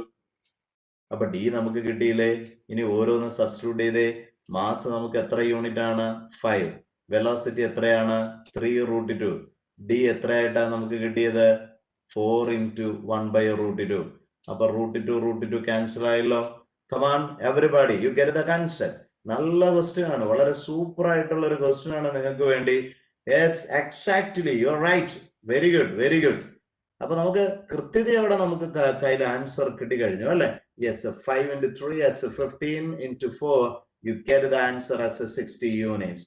[SPEAKER 1] അപ്പൊ ഡി നമുക്ക് കിട്ടിയില്ലേ. ഇനി ഓരോന്ന് സബ്സ്റ്റിറ്റ്യൂട്ട് ചെയ്തേ. മാസ് നമുക്ക് എത്ര യൂണിറ്റ് ആണ്? 5. വെലോസിറ്റി എത്രയാണ്? 3√2. ഡി എത്രയായിട്ടാണ് നമുക്ക് കിട്ടിയത്? 4 × 1/√2. അപ്പൊ √2 ക്യാൻസൽ ആയല്ലോ. Come on everybody, you get the concept. നല്ല ക്വസ്റ്റ്യൻ ആണ്, വളരെ സൂപ്പർ ആയിട്ടുള്ള ഒരു ക്വസ്റ്റ്യൻ ആണ് നിങ്ങൾക്ക് വേണ്ടി. Yes, exactly, you are right. Very good, very good. അപ്പൊ നമുക്ക് കൃത്യതയോടെ നമുക്ക് കയ്യിൽ ആൻസർ കിട്ടിക്കഴിഞ്ഞു അല്ലെ? Yes, 5 × 3 as 15 × 4, you get the answer as 60 units.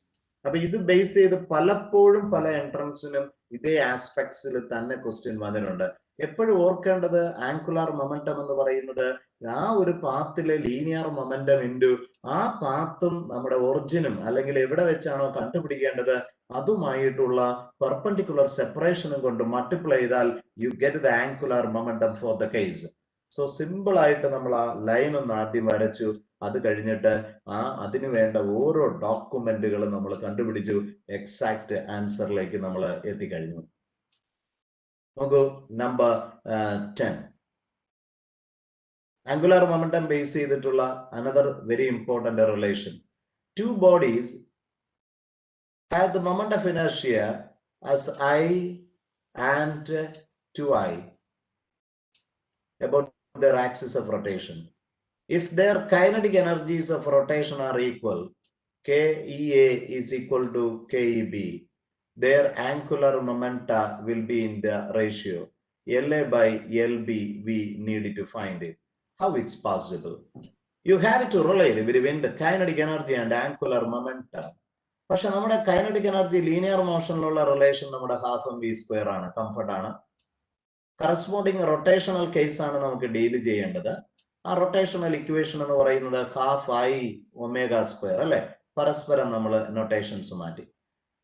[SPEAKER 1] അപ്പൊ ഇത് ബേസ് ചെയ്ത് പലപ്പോഴും പല എൻട്രൻസിനും ഇതേ ആസ്പെക്ട്സിൽ തന്നെ ക്വസ്റ്റ്യൻ വന്നിട്ടുണ്ട്. എപ്പോഴും ഓർക്കേണ്ടത് ആംഗുലാർ മൊമെന്റം എന്ന് പറയുന്നത് ആ ഒരു പാത്തിലെ ലീനിയർ മൊമെന്റം ഇൻറ്റു ആ പാത്തും നമ്മുടെ ഒറിജിനും അല്ലെങ്കിൽ എവിടെ വെച്ചാണോ കണ്ടുപിടിക്കേണ്ടത് അതുമായിട്ടുള്ള പെർപെൻഡിക്കുലർ സെപ്പറേഷനും കൊണ്ട് മൾട്ടിപ്ലൈ ചെയ്താൽ U get the angular momentum for the case. So simple ആയിട്ട് നമ്മൾ ആ ലൈൻ ഒന്ന് ആദ്യം വരച്ചു. അത് കഴിഞ്ഞിട്ട് അതിനു വേണ്ട ഓരോ ഡോക്യുമെന്റുകളും നമ്മൾ കണ്ടുപിടിച്ചു. എക്സാക്ട് ആൻസറിലേക്ക് നമ്മൾ എത്തിക്കഴിഞ്ഞു. നോക്കൂ, നമ്പർ 10. ആംഗുലാർ മൊമെന്റം ബേസ് ചെയ്തിട്ടുള്ള another very important relation. Two bodies have the moment of inertia as I and 2I about their axis of rotation. If their kinetic energies of rotation are equal, KEA is equal to KEB, their angular momenta will be in the ratio LA/LB. We need to find it. How it's possible? You have to relate between the kinetic energy and angular momentum. പക്ഷെ നമ്മുടെ kinetic energy linear മോഷനിലുള്ള relation നമ്മുടെ ½ ആണ്, comfort ആണ്. Corresponding rotational case ആണ് നമുക്ക് deal ചെയ്യേണ്ടത്. ആ rotational equation എന്ന് പറയുന്നത് ½ I ω² അല്ലെ? പരസ്പരം നമ്മൾ നൊട്ടേഷൻസ് മാറ്റി.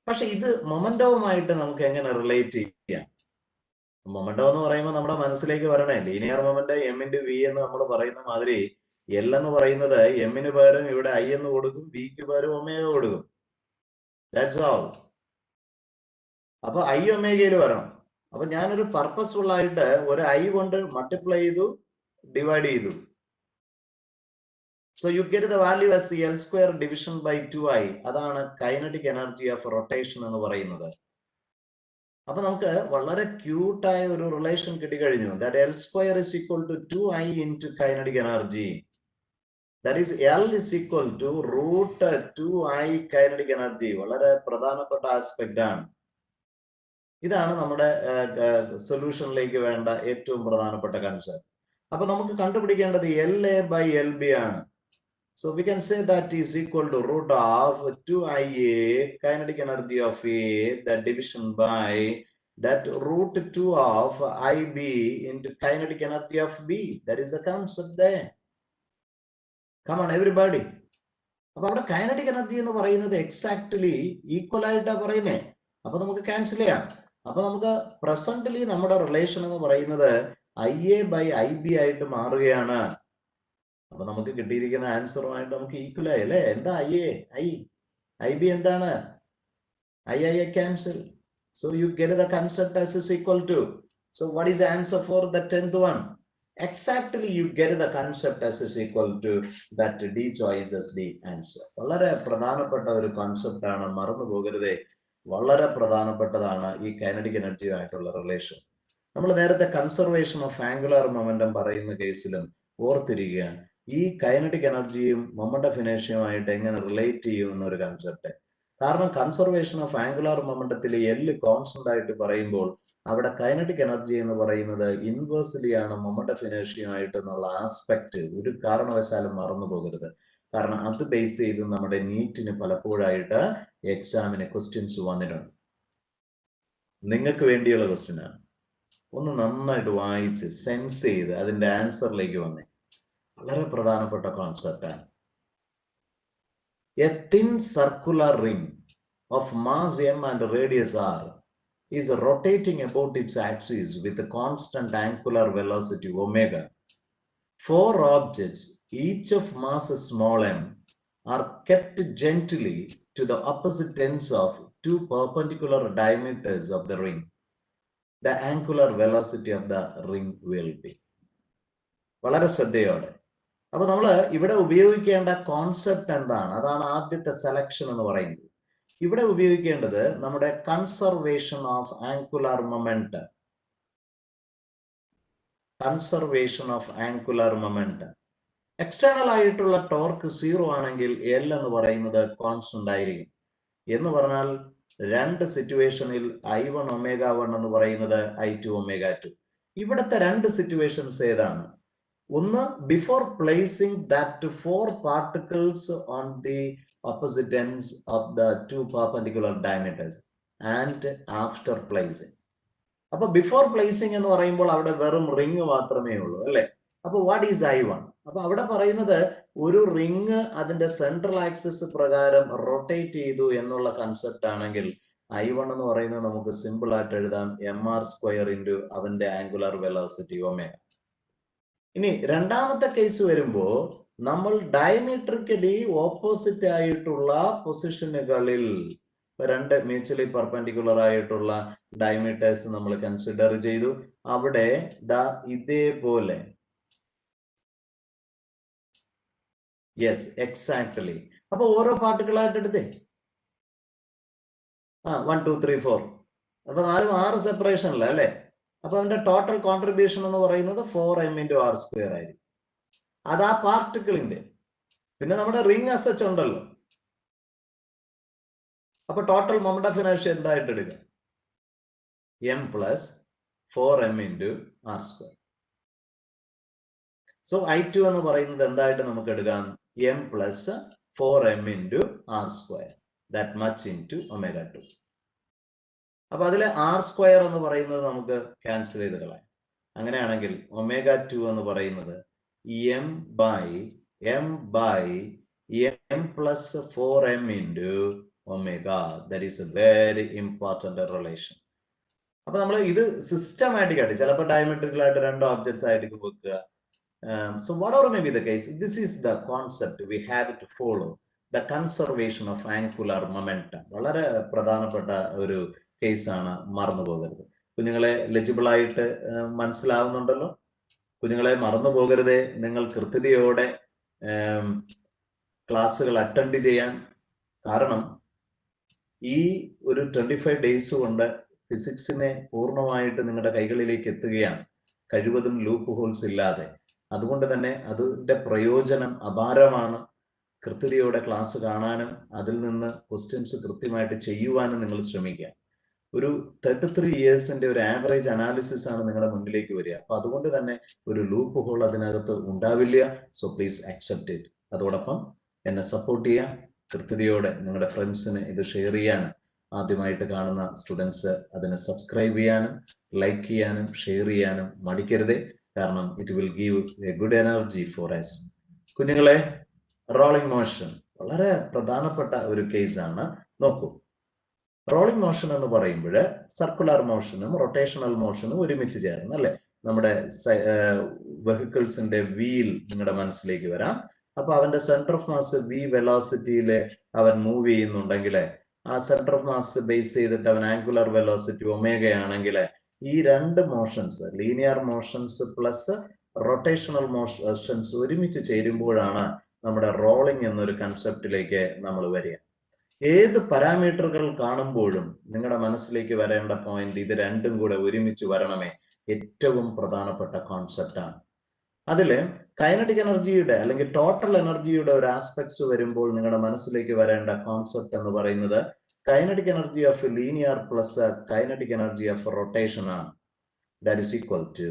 [SPEAKER 1] പക്ഷെ ഇത് മൊമെന്റവുമായിട്ട് നമുക്ക് എങ്ങനെ റിലേറ്റ് ചെയ്യാം? മൊമെന്റം എന്ന് പറയുമ്പോൾ നമ്മുടെ മനസ്സിലേക്ക് വരണേ ലീനിയർ മൊമെന്റ് M/V എന്ന് നമ്മൾ പറയുന്ന മാതിരി L എന്ന് പറയുന്നത് എമ്മിന് പകരം ഇവിടെ I എന്ന് കൊടുക്കും, വിക്ക് പകരം ω കൊടുക്കും. That's all. അപ്പൊ I ഒമേഗയിൽ വരണം. അപ്പൊ ഞാനൊരു പർപ്പസ്ഫുൾ ആയിട്ട് ഒരു I കൊണ്ട് മൾട്ടിപ്ലൈ ചെയ്തു, ഡിവൈഡ് ചെയ്തു. So you get the value as L² division by 2I. അതാണ് കൈനറ്റിക് എനർജി ഓഫ് റൊട്ടേഷൻ എന്ന് പറയുന്നത്. അപ്പൊ നമുക്ക് വളരെ ക്യൂട്ടായ ഒരു റിലേഷൻ കിട്ടിക്കഴിഞ്ഞു. That L² is equal to 2I into kinetic energy. That is L is equal to √2I kinetic energy. വളരെ പ്രധാനപ്പെട്ട ആസ്പെക്ട് ആണ്. ഇതാണ് നമ്മുടെ സൊല്യൂഷനിലേക്ക് വേണ്ട ഏറ്റവും പ്രധാനപ്പെട്ട കൺസെപ്റ്റ്. അപ്പൊ നമുക്ക് കണ്ടുപിടിക്കേണ്ടത് LA/LB ആണ്. So we can say that is equal to √2IA kinetic energy of A, that division by that √2 of IB into kinetic energy of B. That is the concept there. Come on everybody. അപ്പൊ അവിടെ kinetic energy എന്ന് പറയുന്നത് exactly equal ആയിട്ടാണ് പറയുന്നത്. അപ്പൊ നമുക്ക് cancel ചെയ്യാം. അപ്പൊ നമുക്ക് പ്രസന്റ്ലി നമ്മുടെ റിലേഷൻ എന്ന് പറയുന്നത് IA/IB ആയിട്ട് മാറുകയാണ്. അപ്പൊ നമുക്ക് കിട്ടിയിരിക്കുന്ന ആൻസറുമായിട്ട് നമുക്ക് ഈക്വൽ ആയി അല്ലേ? എന്താ IB എന്താണ്? I cancel. So you get the concept as is equal to. So what is the answer for the 10th one? Exactly, you get the concept as is equal to that D choice as the answer. വളരെ പ്രധാനപ്പെട്ട ഒരു concept ആണ്, മറന്നു പോകരുതേ. വളരെ പ്രധാനപ്പെട്ടതാണ് ഈ kinetic എനർജിയുമായിട്ടുള്ള relation. നമ്മൾ നേരത്തെ കൺസർവേഷൻ ഓഫ് ആംഗുലാർ മൊമെന്റം പറയുന്ന കേസിലും ഓർത്തിരിക്കുകയാണ് ഈ കൈനറ്റിക് എനർജിയും മൊമെന്റ് ഓഫ് ഇനേർഷ്യയുമായിട്ട് എങ്ങനെ റിലേറ്റ് ചെയ്യും എന്നൊരു കൺസെപ്റ്റ്. കാരണം കൺസർവേഷൻ ഓഫ് ആംഗുലാർ മൊമെന്റത്തിൽ L കോൺസ്റ്റന്റ് ആയിട്ട് പറയുമ്പോൾ അവിടെ കൈനറ്റിക് എനർജി എന്ന് പറയുന്നത് ഇൻവേഴ്സ്ലി ആണ് മൊമെന്റ് ഓഫ് ഇനേർഷ്യയുമായിട്ട് എന്നുള്ള ആസ്പെക്ട് ഒരു കാരണവശാലും മറന്നു പോകരുത്. കാരണം അത് ബേസ് ചെയ്ത് നമ്മുടെ നീറ്റിന് പലപ്പോഴായിട്ട് എക്സാമിന് ക്വസ്റ്റ്യൻസ് വന്നിട്ടുണ്ട്. നിങ്ങൾക്ക് വേണ്ടിയുള്ള ക്വസ്റ്റ്യൻ ആണ്. ഒന്ന് നന്നായിട്ട് വായിച്ച് സെൻസ് ചെയ്ത് അതിന്റെ ആൻസറിലേക്ക് വന്നേ. വളരെ പ്രധാനപ്പെട്ട കോൺസെപ്റ്റ് ആണ്. A thin circular ring of mass M and radius R is rotating about its axis with a constant angular velocity omega. 4 objects, each of mass small m, are kept gently to the opposite ends of 2 perpendicular diameters of the ring. The angular velocity of the ring will be. വളരെ ശ്രദ്ധയോടെ. അപ്പൊ നമ്മൾ ഇവിടെ ഉപയോഗിക്കേണ്ട concept എന്താണ്? അതാണ് ആദ്യത്തെ selection എന്ന് പറയുന്നത്. ഇവിടെ ഉപയോഗിക്കേണ്ടത് നമ്മുടെ conservation of angular momentum. Conservation of angular momentum. External ആയിട്ടുള്ള ടോർക്ക് 0 ആണെങ്കിൽ എൽ എന്ന് പറയുന്നത് കോൺസ്റ്റന്റ് ആയിരിക്കും. എന്ന് പറഞ്ഞാൽ രണ്ട് സിറ്റുവേഷനിൽ I1 ω1 എന്ന് പറയുന്നത് I2 ω2. ഇവിടുത്തെ രണ്ട് സിറ്റുവേഷൻസ് ഏതാണ്? ഒന്ന്, before placing that 4 particles on the opposite ends of the two perpendicular diameters and after placing. അപ്പൊ ബിഫോർ പ്ലേസിംഗ് എന്ന് പറയുമ്പോൾ അവിടെ വെറും റിങ് മാത്രമേ ഉള്ളൂ അല്ലെ? അപ്പൊ വാട്ട് ഈസ് I1? അപ്പൊ അവിടെ പറയുന്നത് ഒരു റിങ് അതിന്റെ സെൻട്രൽ ആക്സിസ് പ്രകാരം റൊട്ടേറ്റ് ചെയ്തു എന്നുള്ള കൺസെപ്റ്റ് ആണെങ്കിൽ I1 എന്ന് പറയുന്നത് നമുക്ക് സിമ്പിൾ ആയിട്ട് എഴുതാം mr² ഇൻറ്റു അവന്റെ ആംഗുലർ വെലോസിറ്റി ω. ഇനി രണ്ടാമത്തെ കേസ് വരുമ്പോൾ നമ്മൾ ഡയമീട്രിക്കലി ഓപ്പോസിറ്റ് ആയിട്ടുള്ള പൊസിഷനുകളിൽ രണ്ട് മ്യൂച്വലി പെർപെൻഡിക്കുലർ ആയിട്ടുള്ള ഡയമീറ്റേഴ്സ് നമ്മൾ കൺസിഡർ ചെയ്തു. അവിടെ ഇതേപോലെ, യെസ് എക്സാക്ട്ലി. അപ്പൊ ഓരോ പാർട്ടിക്കിളായിട്ട് എടുത്തേ 1 2 3 4. അപ്പൊ 4 6 സെപ്പറേഷനില്ല അല്ലെ? അപ്പൊ അവന്റെ ടോട്ടൽ കോൺട്രിബ്യൂഷൻ എന്ന് പറയുന്നത് 4m × r² ആയിരിക്കും. അത് ആ പാർട്ടിക്കിളിന്റെ. പിന്നെ നമ്മുടെ റിംഗ് അസച്ച് ഉണ്ടല്ലോ. അപ്പൊ ടോട്ടൽ മൊമെന്റ് ഓഫ് ഇനർഷ്യ എന്തായിട്ട് എടുക്കുക? m + 4m × r². So I2 എന്ന് പറയുന്നത് എന്തായിട്ട് നമുക്ക് എടുക്കാം? m + 4m × r². That much into ω2. അപ്പൊ അതിലെ r² എന്ന് പറയുന്നത് നമുക്ക് ക്യാൻസൽ ചെയ്ത് കളയാം. അങ്ങനെയാണെങ്കിൽ ω2 എന്ന് പറയുന്നത് m + 4m × ω. That is a very important relation. അപ്പൊ നമ്മൾ ഇത് സിസ്റ്റമാറ്റിക് ആയിട്ട് ചിലപ്പോൾ ഡയമട്രിക്കൽ ആയിട്ട് രണ്ട് ഓബ്ജക്ട്സ് ആയിട്ട് വെക്കുക. So whatever may be the case, this is the concept we have to follow. The conservation of angular momentum. വളരെ പ്രധാനപ്പെട്ട ഒരു കേസാണ്, മറന്നു പോകരുത്. കുഞ്ഞുങ്ങളെ ലെജിബിൾ ആയിട്ട് മനസ്സിലാവുന്നുണ്ടല്ലോ? കുഞ്ഞുങ്ങളെ മറന്നു പോകരുതേ. നിങ്ങൾ കൃത്യതയോടെ ക്ലാസ്സുകൾ അറ്റൻഡ് ചെയ്യാൻ. കാരണം ഈ ഒരു 25 ഡേയ്സ് കൊണ്ട് ഫിസിക്സിനെ പൂർണ്ണമായിട്ട് നിങ്ങളുടെ കൈകളിലേക്ക് എത്തുകയാണ്, കഴിവതും ലൂപ്പ് ഹോൾസ് ഇല്ലാതെ. അതുകൊണ്ട് തന്നെ അതിന്റെ പ്രയോജനം അപാരമാണ്. കൃത്യതയോടെ ക്ലാസ് കാണാനും അതിൽ നിന്ന് ക്വസ്റ്റ്യൻസ് കൃത്യമായിട്ട് ചെയ്യുവാനും നിങ്ങൾ ശ്രമിക്കുക. ഒരു 33 ഇയേഴ്സിന്റെ ഒരു ആവറേജ് അനാലിസിസ് ആണ് നിങ്ങളുടെ മുന്നിലേക്ക് വരിക. അപ്പൊ അതുകൊണ്ട് തന്നെ ഒരു ലൂപ്പ് ഹോൾ അതിനകത്ത് ഉണ്ടാവില്ല. So please accept it. അതോടൊപ്പം എന്നെ സപ്പോർട്ട് ചെയ്യാം. കൃത്യതയോടെ നിങ്ങളുടെ ഫ്രണ്ട്സിന് ഇത് ഷെയർ ചെയ്യാനും, ആദ്യമായിട്ട് കാണുന്ന സ്റ്റുഡൻസ് അതിനെ സബ്സ്ക്രൈബ് ചെയ്യാനും ലൈക്ക് ചെയ്യാനും ഷെയർ ചെയ്യാനും മടിക്കരുതേ. കാരണം it will give a good energy for us. കുഞ്ഞുങ്ങളെ, റോളിംഗ് മോഷൻ വളരെ പ്രധാനപ്പെട്ട ഒരു കേസാണ്. നോക്കൂ, റോളിംഗ് മോഷൻ എന്ന് പറയുമ്പോൾ സർക്കുലർ മോഷനും റൊട്ടേഷണൽ മോഷനും ഒരുമിച്ച് ചേർന്ന് അല്ലെ? നമ്മുടെ വെഹിക്കിൾസിന്റെ വീൽ നിങ്ങളുടെ മനസ്സിലേക്ക് വരാം. അപ്പൊ അവന്റെ സെന്റർ ഓഫ് മാസ് v വെലോസിറ്റിയിൽ അവൻ മൂവ് ചെയ്യുന്നുണ്ടെങ്കിൽ, ആ സെന്റർ ഓഫ് മാസ് ബേസ് ചെയ്തിട്ട് അവൻ ആംഗുലർ വെലോസിറ്റി ω ആണെങ്കിൽ, ഈ രണ്ട് motions, linear motions plus rotational motions ഒരുമിച്ച് ചേരുമ്പോഴാണ് നമ്മുടെ റോളിംഗ് എന്നൊരു കൺസെപ്റ്റിലേക്ക് നമ്മൾ വരിക. ഏത് പാരാമീറ്ററുകൾ കാണുമ്പോഴും നിങ്ങളുടെ മനസ്സിലേക്ക് വരേണ്ട പോയിന്റ് ഇത് രണ്ടും കൂടെ ഒരുമിച്ച് വരണമേ. ഏറ്റവും പ്രധാനപ്പെട്ട കോൺസെപ്റ്റ് ആണ്. അതില് കൈനറ്റിക് എനർജിയുടെ അല്ലെങ്കിൽ ടോട്ടൽ എനർജിയുടെ ഒരു ആസ്പെക്ട്സ് വരുമ്പോൾ നിങ്ങളുടെ മനസ്സിലേക്ക് വരേണ്ട കോൺസെപ്റ്റ് എന്ന് പറയുന്നത് kinetic energy of linear plus kinetic energy of rotation ആണ്. ദാറ്റ് ഈസ് ഈക്വൽ ടു,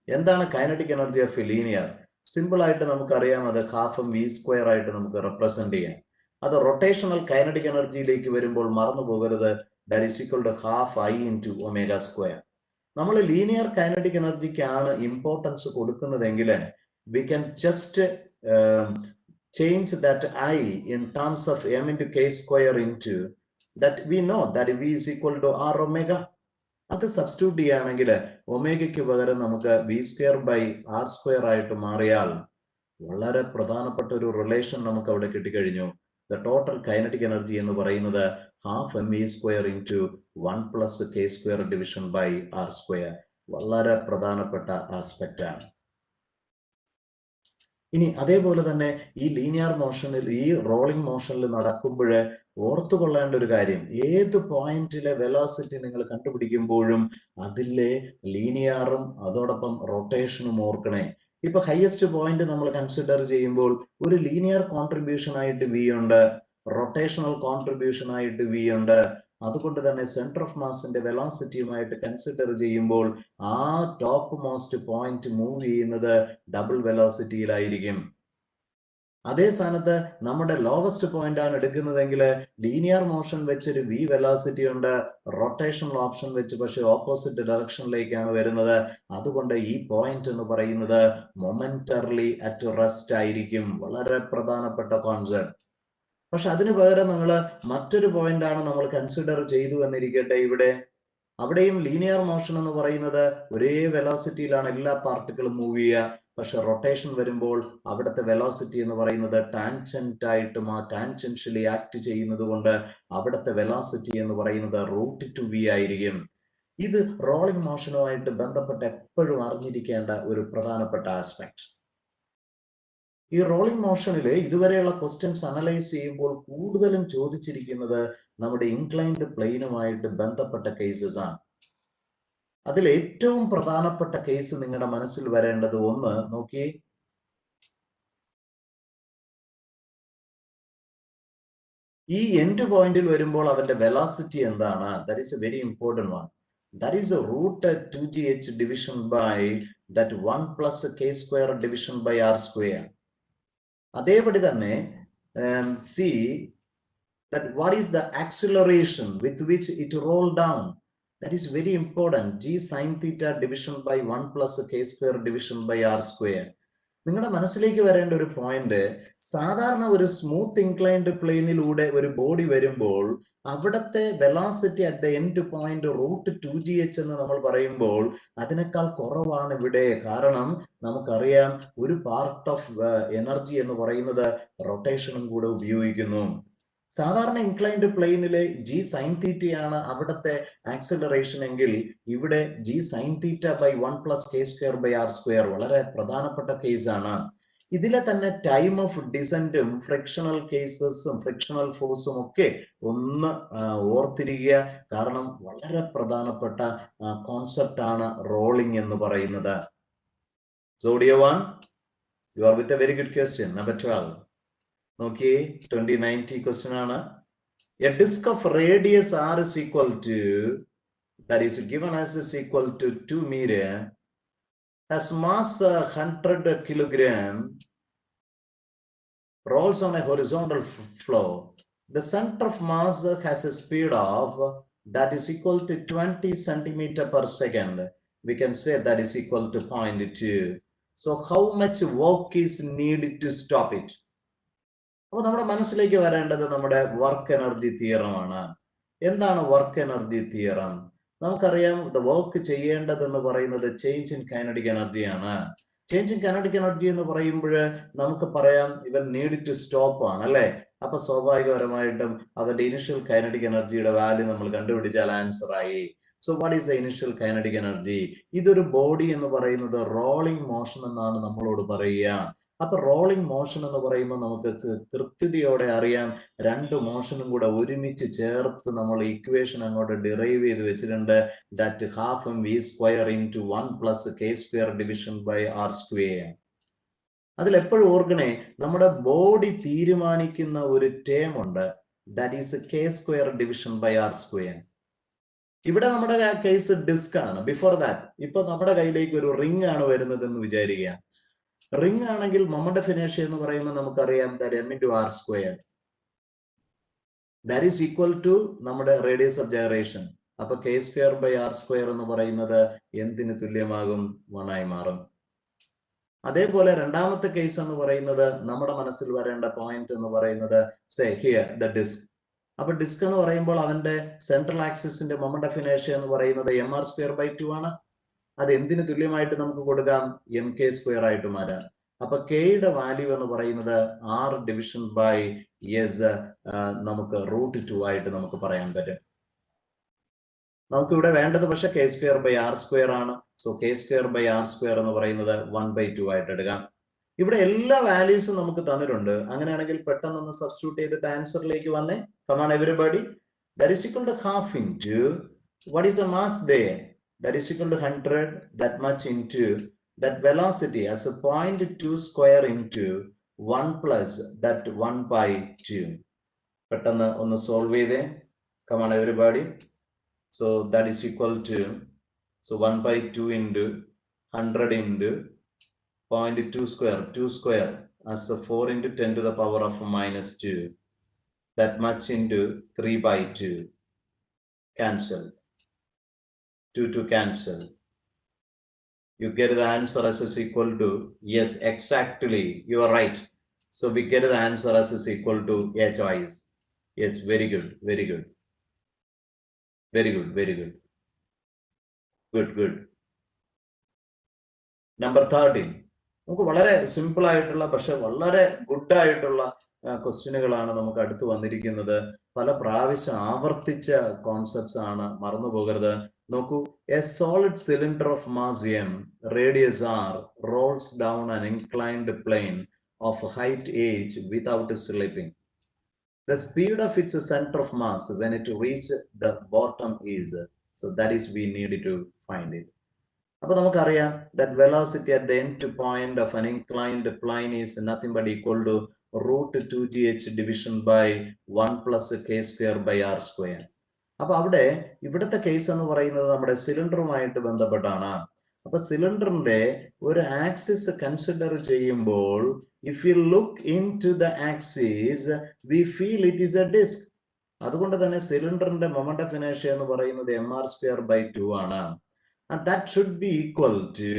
[SPEAKER 1] എന്താണ് kinetic energy of linear? Simple ആയിട്ട് നമുക്കറിയാം, അത് ½ v² ആയിട്ട് നമുക്ക് റെപ്രസെന്റ് ചെയ്യാം. അത് റൊട്ടേഷണൽ കൈനറ്റിക് എനർജിയിലേക്ക് വരുമ്പോൾ മറന്നു പോകരുത്, that is equal to ½ I × ω². നമ്മൾ ലീനിയർ കൈനറ്റിക് എനർജിക്കാണ് ഇമ്പോർട്ടൻസ് കൊടുക്കുന്നതെങ്കിൽ we can just change that I in terms of m × k² into that we know that v is equal to r ω. അത് substitute ചെയ്യുകയാണെങ്കിൽ ഒമേഗയ്ക്ക് പകരം നമുക്ക് v²/r² ആയിട്ട് മാറിയാൽ വളരെ പ്രധാനപ്പെട്ട ഒരു റിലേഷൻ നമുക്ക് അവിടെ കിട്ടിക്കഴിഞ്ഞു. ദ ടോട്ടൽ കൈനറ്റിക് എനർജി എന്ന് പറയുന്നത് ½ mv² into 1 + k² division by r². വളരെ പ്രധാനപ്പെട്ട ആസ്പെക്റ്റ് ആണ്. ഇനി അതേപോലെ തന്നെ ഈ ലീനിയർ മോഷനിൽ, ഈ റോളിംഗ് മോഷനിൽ നടക്കുമ്പോൾ ഓർത്തുകൊള്ളേണ്ട ഒരു കാര്യം, ഏത് പോയിന്റിലെ വെലോസിറ്റി നിങ്ങൾ കണ്ടുപിടിക്കുമ്പോഴും അതിലെ ലീനിയറും അതോടൊപ്പം റൊട്ടേഷനും ഓർക്കണേ. ഇപ്പൊ ഹയസ്റ്റ് പോയിന്റ് നമ്മൾ കൺസിഡർ ചെയ്യുമ്പോൾ ഒരു ലീനിയർ കോൺട്രിബ്യൂഷൻ ആയിട്ട് വി ഉണ്ട്, റൊട്ടേഷണൽ കോൺട്രിബ്യൂഷൻ ആയിട്ട് വി ഉണ്ട്. അതുകൊണ്ട് തന്നെ സെന്റർ ഓഫ് മാസിന്റെ വെലോസിറ്റിയുമായിട്ട് കൺസിഡർ ചെയ്യുമ്പോൾ ആ ടോപ്പ് മോസ്റ്റ് പോയിന്റ് മൂവ് ചെയ്യുന്നത് ഡബിൾ വെലോസിറ്റിയിലായിരിക്കും. അതേ സ്ഥാനത്ത് നമ്മുടെ ലോവസ്റ്റ് പോയിന്റ് ആണ് എടുക്കുന്നതെങ്കിൽ ലീനിയർ മോഷൻ വെച്ചൊരു വി വെലോസിറ്റി ഉണ്ട്, റൊട്ടേഷണൽ ഓപ്ഷൻ വെച്ച് പക്ഷെ ഓപ്പോസിറ്റ് ഡയറക്ഷനിലേക്കാണ് വരുന്നത്. അതുകൊണ്ട് ഈ പോയിന്റ് എന്ന് പറയുന്നത് മൊമെന്റർലി അറ്റ് റെസ്റ്റ് ആയിരിക്കും. വളരെ പ്രധാനപ്പെട്ട കോൺസെപ്റ്റ്. പക്ഷെ അതിന് പകരം നിങ്ങൾ മറ്റൊരു പോയിന്റ് ആണ് നമ്മൾ കൺസിഡർ ചെയ്തു എന്നിരിക്കട്ടെ. അവിടെയും ലീനിയർ മോഷൻ എന്ന് പറയുന്നത് ഒരേ വെലോസിറ്റിയിലാണ് എല്ലാ പാർട്ടിക്കിളും മൂവ് ചെയ്യുക. പക്ഷെ റൊട്ടേഷൻ വരുമ്പോൾ അവിടുത്തെ വെലോസിറ്റി എന്ന് പറയുന്നത് ടാൻജൻഷ്യലി ആക്ട് ചെയ്യുന്നത് കൊണ്ട് അവിടുത്തെ വെലോസിറ്റി എന്ന് പറയുന്നത് √2v ആയിരിക്കും. ഇത് റോളിംഗ് മോഷനുമായിട്ട് ബന്ധപ്പെട്ട് എപ്പോഴും അറിഞ്ഞിരിക്കേണ്ട ഒരു പ്രധാനപ്പെട്ട ആസ്പെക്ട്. ഈ റോളിംഗ് മോഷനിൽ ഇതുവരെയുള്ള ക്വസ്റ്റ്യൻസ് അനലൈസ് ചെയ്യുമ്പോൾ കൂടുതലും ചോദിച്ചിരിക്കുന്നത് നമ്മുടെ ഇൻക്ലൈൻഡ് പ്ലെയിനുമായിട്ട് ബന്ധപ്പെട്ട കേസസ് ആണ്. അതിൽ ഏറ്റവും പ്രധാനപ്പെട്ട കേസ് നിങ്ങളുടെ മനസ്സിൽ വരേണ്ടത് ഒന്ന് നോക്കി, ഈ എൻഡ് പോയിന്റിൽ വരുമ്പോൾ അവന്റെ വെലോസിറ്റി എന്താണ്? That is a very important one. That is √2gh division by that 1 + k² division by r². അതേപടി തന്നെ see that what is the acceleration with which it rolled down. That is very important. G sin theta division by 1 + k² division by r². നിങ്ങളുടെ മനസ്സിലേക്ക് വരേണ്ട ഒരു point, സാധാരണ ഒരു smooth inclined പ്ലെയിനിലൂടെ ഒരു body വരുമ്പോൾ അവിടത്തെ velocity at the end point √2gh എന്ന് നമ്മൾ പറയുമ്പോൾ അതിനേക്കാൾ കുറവാണ് ഇവിടെ. കാരണം നമുക്കറിയാം ഒരു പാർട്ട് ഓഫ് എനർജി എന്ന് പറയുന്നത് റൊട്ടേഷനും കൂടെ ഉപയോഗിക്കുന്നു. സാധാരണ ഇൻക്ലൈൻഡ് പ്ലെയിനിലെ ജി സൈൻ തീറ്റയാണ് അവിടുത്തെ ആക്സിലറേഷൻ എങ്കിൽ ഇവിടെ g sine theta by 1 + k² by r². വളരെ പ്രധാനപ്പെട്ട കേസാണ്. ഇതിലെ തന്നെ ടൈം ഓഫ് ഡിസെന്റും ഫ്രിക്ഷണൽ കേസസും ഫ്രിക്ഷണൽ ഫോഴ്സും ഒക്കെ ഒന്ന് ഓർത്തിരിക്കുക. കാരണം വളരെ പ്രധാനപ്പെട്ട കോൺസെപ്റ്റ് ആണ് റോളിംഗ് എന്ന് പറയുന്നത്. So dear one, you are with a very good question. Number 12. നോക്കിയേ, 2090 ക്വസ്റ്റ്യൻ ആണ്. A disk of radius r is equal to, that is given as is equal to 2 meter, has mass 100 kilogram, rolls on a horizontal flow. The center of mass has a speed of that is equal to 20 centimeter per second. We can say that is equal to 0.2. So how much work is needed to stop it? അപ്പോൾ നമ്മുടെ മനസ്സിലേക്ക് വരേണ്ടത് നമ്മുടെ work energy theorem ആണ്. എന്താണ് work energy theorem? നമുക്കറിയാം, work ചെയ്യേണ്ടതെന്ന് പറയുന്നത് ചേഞ്ച് ഇൻ കൈനറ്റിക് എനർജിയാണ്. ചേഞ്ച് ഇൻ കൈനറ്റിക് എനർജി എന്ന് പറയുമ്പോൾ നമുക്ക് പറയാം ഇവൻ നീഡ് ടു സ്റ്റോപ്പ് ആണ്, അല്ലെ? അപ്പൊ സ്വാഭാവികപരമായിട്ടും അവന്റെ ഇനിഷ്യൽ കൈനറ്റിക് എനർജിയുടെ വാല്യൂ നമ്മൾ കണ്ടുപിടിച്ചാൽ ആൻസർ ആയി. So what is the initial kinetic energy? ഇതൊരു ബോഡി എന്ന് പറയുന്നത് റോളിംഗ് മോഷൻ എന്നാണ് നമ്മളോട് പറയുക. അപ്പൊ റോളിംഗ് മോഷൻ എന്ന് പറയുമ്പോൾ നമുക്ക് കൃത്യതയോടെ അറിയാം, രണ്ട് മോഷനും കൂടെ ഒരുമിച്ച് ചേർത്ത് നമ്മൾ ഇക്വേഷൻ അങ്ങോട്ട് ഡിറൈവ് ചെയ്ത് വെച്ചിട്ടുണ്ട്. That ½ mv² into 1 + k² division by r². അതിലെപ്പോഴും ഓർക്കണേ, നമ്മുടെ ബോഡി തീരുമാനിക്കുന്ന ഒരു ടേം ഉണ്ട്, that is k² division by r². ഇവിടെ നമ്മുടെ കേസ് ഡിസ്ക് ആണ്. ബിഫോർ ദാറ്റ് ഇപ്പൊ നമ്മുടെ കയ്യിലേക്ക് ഒരു റിംഗ് ആണ് വരുന്നത് എന്ന് വിചാരിക്കുക. റിംഗ് ആണെങ്കിൽ മൊമെന്റ് ഓഫ് ഇനേർഷ്യ എന്ന് പറയുമ്പോൾ നമുക്കറിയാം m×r². That is equal to നമ്മുടെ റേഡിയസ് ഓഫ് ജനറേഷൻ. അപ്പൊ k² by r² എന്ന് പറയുന്നത് എന്തിന് തുല്യമാകും? 1 ആയി മാറും. അതേപോലെ രണ്ടാമത്തെ കേസ് എന്ന് പറയുന്നത് നമ്മുടെ മനസ്സിൽ വരേണ്ട പോയിന്റ് എന്ന് പറയുന്നത് സേ ഹിയർ ദ ഡിസ്ക്. അപ്പൊ ഡിസ്ക് എന്ന് പറയുമ്പോൾ അവന്റെ സെൻട്രൽ ആക്സിസിന്റെ മൊമെന്റ് ഓഫ് ഇനേർഷ്യ എന്ന് പറയുന്നത് mr²/2 ആണ്. അത് എന്തിന് തുല്യമായിട്ട് നമുക്ക് കൊടുക്കാം? mk² ആയിട്ട് മാറ്റാം. അപ്പൊ കെയുടെ വാല്യൂ എന്ന് പറയുന്നത് r ഡിവിഷൻ ബൈ എസ് നമുക്ക് √2 ആയിട്ട് നമുക്ക് പറയാൻ പറ്റും. നമുക്ക് ഇവിടെ വേണ്ടത് പക്ഷെ k² by r² ആണ്. സോ k² by r² എന്ന് പറയുന്നത് 1/2 ആയിട്ട് എടുക്കാം. ഇവിടെ എല്ലാ വാല്യൂസും നമുക്ക് തന്നിട്ടുണ്ട്. അങ്ങനെയാണെങ്കിൽ പെട്ടെന്ന് ഒന്ന് സബ്സ്റ്റിറ്റ്യൂട്ട് ചെയ്തിട്ട് ആൻസറിലേക്ക് വന്നേ. Come on everybody. That is equal to half into, what is the mass there? That is equal to 100, that much into that velocity as a 0.2 square into 1 plus that 1 by 2. പെട്ടെന്ന് ഒന്ന് solve ചെയ്തേ. Come on everybody. So that is equal to, so 1 by 2 into 100 into 0.2 square, 2 square as a 4 into 10 to the power of minus 2. That much into 3 by 2. Cancel. 2 to cancel. You get the answer as is equal to, yes, exactly, you are right. So we get the answer as is equal to a choice. Yes, very good, very good. Very good, very good. Good, good. Number 13. നമുക്ക് വളരെ simple ആയിട്ടുള്ള പക്ഷെ വളരെ good ആയിട്ടുള്ള ക്വസ്റ്റ്യനുകളാണ് നമുക്ക് അടുത്ത് വന്നിരിക്കുന്നത്. പല പ്രാവശ്യം ആവർത്തിച്ച കോൺസെപ്റ്റ്സ് ആണ്, മറന്നു പോകരുത്. നോക്കൂ, a solid cylinder of mass m, radius r, rolls down an inclined plane of height h without slipping. The speed of its center of mass when it reaches the bottom is, so that is we need to find it. അപ്പോൾ നമുക്കറിയാം that velocity at the end point of an inclined plane is nothing but equal to root 2gh division by 1 plus k square by r square. അപ്പൊ അവിടെ ഇവിടുത്തെ case എന്ന് പറയുന്നത് നമ്മുടെ സിലിണ്ടറുമായിട്ട് ബന്ധപ്പെട്ടാണ്. അപ്പൊ സിലിണ്ടറിന്റെ ഒരു ആക്സിസ് കൺസിഡർ ചെയ്യുമ്പോൾ if you look into the axis we feel it is a disk. അതുകൊണ്ട് തന്നെ സിലിണ്ടറിന്റെ മൊമെന്റ് ഓഫ് ഇനേർഷ്യ എന്ന് പറയുന്നത് mr square by 2 ആണ്. And that should be equal to,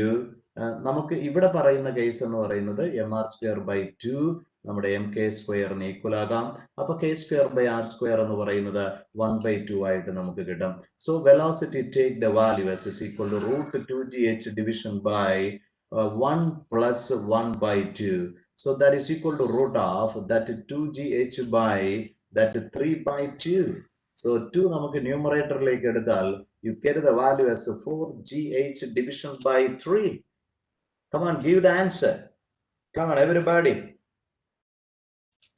[SPEAKER 1] നമുക്ക് ഇവിടെ പറയുന്ന കേസ് എന്ന് പറയുന്നത് mr square by 2 നമ്മുടെ mk സ്ക്വയറിന് ഈക്വൽ ആകാം. അപ്പൊ k square by r square എന്ന് പറയുന്നത് 1 by 2 ആയിട്ട് നമുക്ക് കിട്ടും. So velocity take the value as is equal to root 2gh division by 1 plus 1 by 2. So that is equal to root of that 2gh by that 3 by 2. So 2 നമുക്ക് ന്യൂമറേറ്ററിലേക്ക് എടുത്താൽ you get the value as 4gh division by 3. Come on, give the answer. Come on, everybody.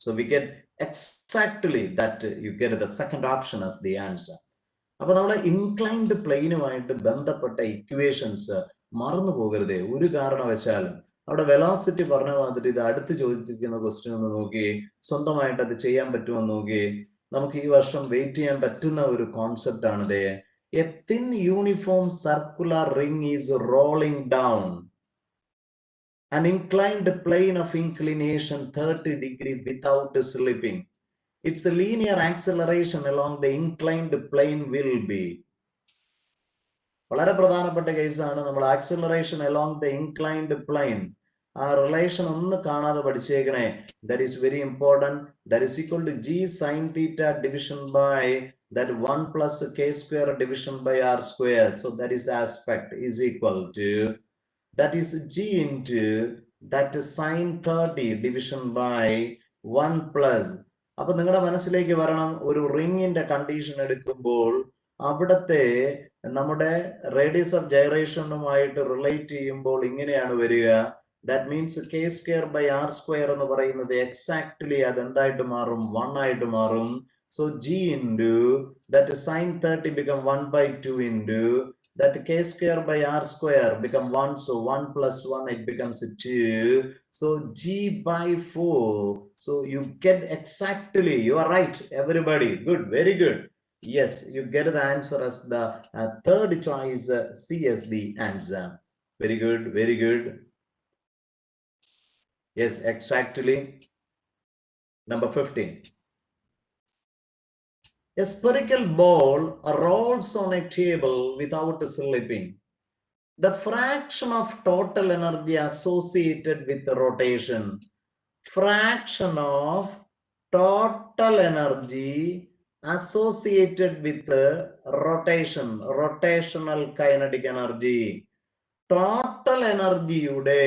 [SPEAKER 1] So we get exactly that, you get the second option as the answer. അപ്പോൾ നമ്മുടെ inclined പ്ലെയിനുമായിട്ട് ബന്ധപ്പെട്ട equations മറന്നു പോകരുതേ ഒരു കാരണവശാലും. അവിടെ velocity പറഞ്ഞ മാതിരി ഇത് അടുത്ത് ചോദിച്ചിരിക്കുന്ന ക്വസ്റ്റ്യൻ ഒന്ന് നോക്കി, സ്വന്തമായിട്ട് അത് ചെയ്യാൻ പറ്റുമെന്ന് നോക്കി. നമുക്ക് ഈ വർഷം വെയിറ്റ് ചെയ്യാൻ പറ്റുന്ന ഒരു കോൺസെപ്റ്റ് ആണിത്. A thin uniform circular ring is rolling down an inclined plane of inclination 30 degree without slipping. Its linear acceleration along the inclined plane will be. വളരെ പ്രധാനപ്പെട്ട കേസാണ്. നമ്മൾ acceleration along the inclined plane, ആ relation ഒന്ന് കാണാതെ പഠിച്ചേക്കണേ. That is very important. That is equal to g sin theta division by that 1 plus k square division by r square. So that is the aspect is equal to, that is g into that sin 30 division by 1 plus. അപ്പൊ നിങ്ങളുടെ മനസ്സിലേക്ക് വരണം, ഒരു റിങ്ങിന്റെ condition എടുക്കുമ്പോൾ അവിടത്തെ നമ്മുടെ radius of ഗൈറേഷനുമായിട്ട് relate ചെയ്യുമ്പോൾ ഇങ്ങനെയാണ് വരിക. That means k square by r square എന്ന് പറയുന്നത് എക്സാക്ട്ലി അത് എന്തായിട്ട് മാറും, 1 ആയിട്ട് മാറും. So g into that sin 30 become 1 by 2 into that k square by r square become 1. So 1 plus 1 it becomes 2. So g by 4. So you get exactly, you are right everybody, good, very good. Yes, you get the answer as the third choice, C as the answer. Very good, very good. Yes, exactly. Number 15. A spherical ball rolls on a table without slipping. The fraction of total energy associated with rotation. Fraction of total energy associated with rotation, rotational kinetic energy. Total energy-യുടെ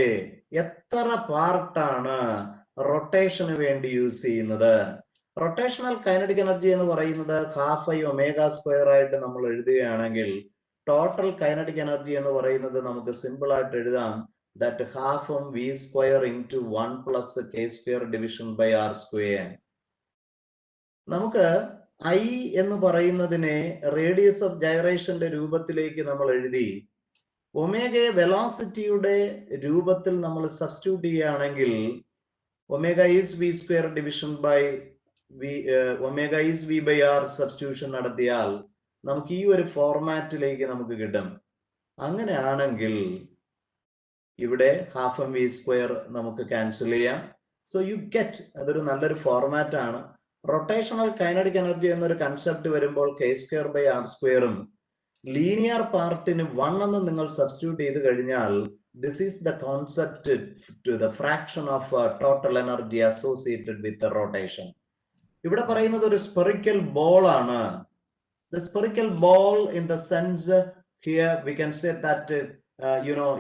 [SPEAKER 1] എത്ര പാർട്ടാണ് റൊട്ടേഷന് വേണ്ടി use ചെയ്യുന്നത്? Rotational kinetic energy എന്ന് പറയുന്നത് half I omega square ആയിട്ട് നമ്മൾ എഴുതുകയാണെങ്കിൽ total kinetic energy എന്ന് പറയുന്നത് നമുക്ക് സിമ്പിൾ ആയിട്ട് എഴുതാം that half of v square into 1 plus k square division by r square. നമുക്ക് I എന്ന് പറയുന്നതിനെ റേഡിയസ് ഓഫ് ഗൈറേഷന്റെ രൂപത്തിലേക്ക് നമ്മൾ എഴുതി ഒമേഗയെ വെലോസിറ്റിയുടെ രൂപത്തിൽ നമ്മൾ സബ്സ്റ്റിറ്റ്യൂട്ട് ചെയ്യുകയാണെങ്കിൽ omega is v square division by v omega is v by r substitution നടത്തിയാൽ നമുക്ക് ഈ ഒരു ഫോർമാറ്റിലേക്ക് നമുക്ക് കിട്ടും. അങ്ങനെയാണെങ്കിൽ ഇവിടെ ഹാഫ് എം വി സ്ക്വയർ നമുക്ക് ക്യാൻസൽ ചെയ്യാം. സോ യു ഗെറ്റ്, അതൊരു നല്ലൊരു ഫോർമാറ്റ് ആണ്. റൊട്ടേഷണൽ കൈനറ്റിക് എനർജി എന്നൊരു കൺസെപ്റ്റ് വരുമ്പോൾ കെ സ്ക്വയർ ബൈ ആർ സ്ക്വയറും ലീനിയർ പാർട്ടിന് 1 എന്ന് നിങ്ങൾ സബ്സ്റ്റിറ്റ്യൂട്ട് ചെയ്ത് കഴിഞ്ഞാൽ this is the concept to the fraction of total energy associated with rotation. ഇവിടെ പറയുന്നത് ഒരു സ്പെറിക്കൽ ബോൾ ആണ്. The spherical ball, in the sense here we can say that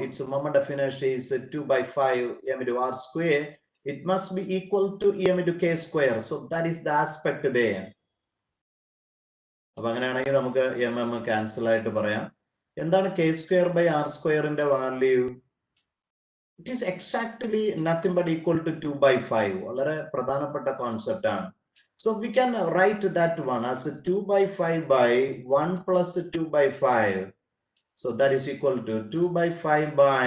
[SPEAKER 1] its moment of inertia is 2 by 5 m into r square. It must be equal to m into k square. So that is the aspect there. അപ്പോൾ അങ്ങനെയാണെങ്കിൽ നമുക്ക് cancel ആയിട്ട് പറയാം. എന്താണ് k square by r square ന്റെ value? It is exactly nothing but equal to 2 by 5. വളരെ പ്രധാനപ്പെട്ട concept ആണ്. So we can write that one as 2 by 5 by 1 plus 2 by 5. So that is equal to 2 by 5 by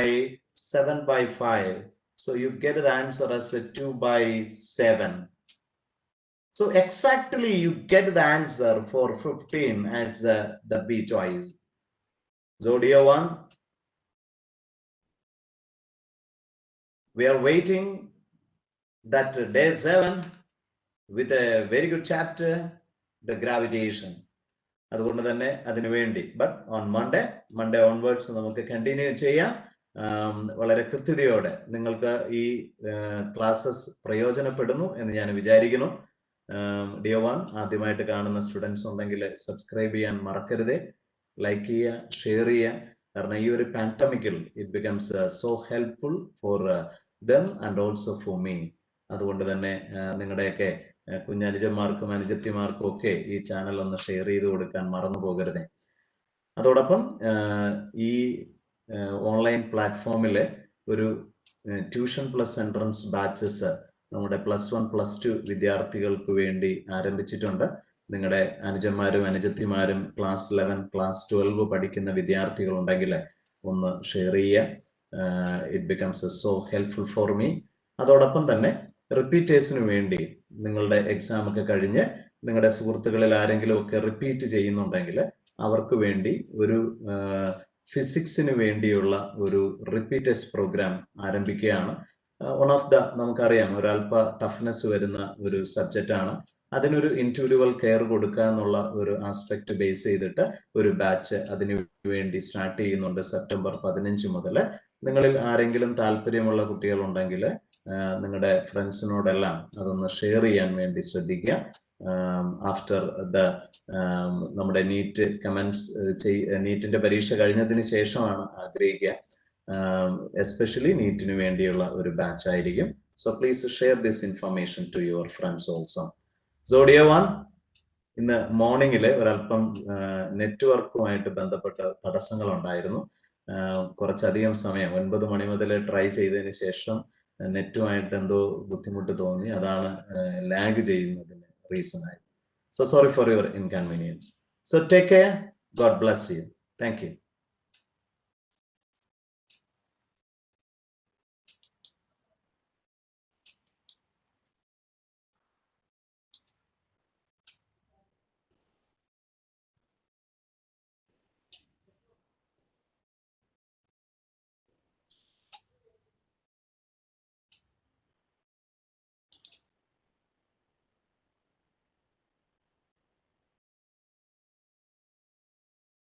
[SPEAKER 1] 7 by 5. So you get the answer as 2 by 7. So exactly you get the answer for 15 as the B choice. Zodiac 1. We are waiting that day 7. With a very good chapter, the gravitation. അതുകൊണ്ട് തന്നെ അതിനു വേണ്ടി but on Monday onwards നമുക്ക് continue ചെയ്യാം. വളരെ കൃത്യതയോടെ നിങ്ങൾക്ക് ഈ ക്ലാസ്സസ് പ്രയോജനപ്പെടുന്നു എന്ന് ഞാൻ വിചാരിക്കുന്നു. ഡിയോ 1 ആദ്യമായിട്ട് കാണുന്ന സ്റ്റുഡൻസ് ഉണ്ടെങ്കിൽ സബ്സ്ക്രൈബ് ചെയ്യാൻ മറക്കരുത്. ലൈക്ക് ചെയ്യുക, ഷെയർ ചെയ്യുക. കാരണം ഈ ഒരു പാൻഡമിക്കിൽ it becomes so helpful for them and also for me. അതുകൊണ്ട് തന്നെ നിങ്ങളുടെയൊക്കെ കുഞ്ഞനുജന്മാർക്കും അനുജത്തിമാർക്കും ഒക്കെ ഈ ചാനൽ ഒന്ന് ഷെയർ ചെയ്ത് കൊടുക്കാൻ മറന്നു പോകരുത്. അതോടൊപ്പം ഈ ഓൺലൈൻ പ്ലാറ്റ്ഫോമിലെ ഒരു ട്യൂഷൻ പ്ലസ് എൻട്രൻസ് ബാച്ചസ് നമ്മുടെ +1 +2 വിദ്യാർത്ഥികൾക്ക് വേണ്ടി ആരംഭിച്ചിട്ടുണ്ട്. നിങ്ങളുടെ അനുജന്മാരും അനുജത്തിമാരും ക്ലാസ് 11 ക്ലാസ് 12 പഠിക്കുന്ന വിദ്യാർത്ഥികൾ ഉണ്ടെങ്കിൽ ഒന്ന് ഷെയർ ചെയ്യുക. It becomes so helpful for me. അതോടൊപ്പം തന്നെ റിപ്പീറ്റേഴ്സിന് വേണ്ടി നിങ്ങളുടെ എക്സാം ഒക്കെ കഴിഞ്ഞ് നിങ്ങളുടെ സുഹൃത്തുക്കളിൽ ആരെങ്കിലും ഒക്കെ റിപ്പീറ്റ് ചെയ്യുന്നുണ്ടെങ്കിൽ അവർക്ക് വേണ്ടി ഒരു ഫിസിക്സിന് വേണ്ടിയുള്ള ഒരു റിപ്പീറ്റേഴ്സ് പ്രോഗ്രാം ആരംഭിക്കുകയാണ്. വൺ ഓഫ് ദ നമുക്കറിയാം ഒരല്പ ടഫ്നെസ് വരുന്ന ഒരു സബ്ജക്റ്റ് ആണ്. അതിനൊരു ഇൻഡിവിജ്വൽ കെയർ കൊടുക്കുക എന്നുള്ള ഒരു ആസ്പെക്ട് ബേസ് ചെയ്തിട്ട് ഒരു ബാച്ച് അതിനു വേണ്ടി സ്റ്റാർട്ട് ചെയ്യുന്നുണ്ട് സെപ്റ്റംബർ 15 മുതൽ. നിങ്ങളിൽ ആരെങ്കിലും താല്പര്യമുള്ള കുട്ടികളുണ്ടെങ്കിൽ നിങ്ങളുടെ ഫ്രണ്ട്സിനോടെല്ലാം അതൊന്ന് ഷെയർ ചെയ്യാൻ വേണ്ടി ശ്രദ്ധിക്കുക. ആഫ്റ്റർ ദ നമ്മുടെ നീറ്റ് കമൻസ് നീറ്റിന്റെ പരീക്ഷ കഴിഞ്ഞതിന് ശേഷമാണ് ആഗ്രഹിക്കുക. എസ്പെഷ്യലി നീറ്റിന് വേണ്ടിയുള്ള ഒരു ബാച്ച് ആയിരിക്കും. So please share this information to your friends also. സോഡിയ 1 ഇന്ന് മോർണിംഗിൽ ഒരല്പം നെറ്റ്വർക്കുമായിട്ട് ബന്ധപ്പെട്ട തടസ്സങ്ങൾ ഉണ്ടായിരുന്നു. കുറച്ചധികം സമയം 9 മണി മുതൽ ട്രൈ ചെയ്തതിന് ശേഷം നെറ്റുമായിട്ട് എന്തോ ബുദ്ധിമുട്ട് തോന്നി. അതാണ് ലാഗ് ചെയ്യുന്നതിന് റീസൺ ആയി. So sorry for your inconvenience. So take care. God bless you. Thank you.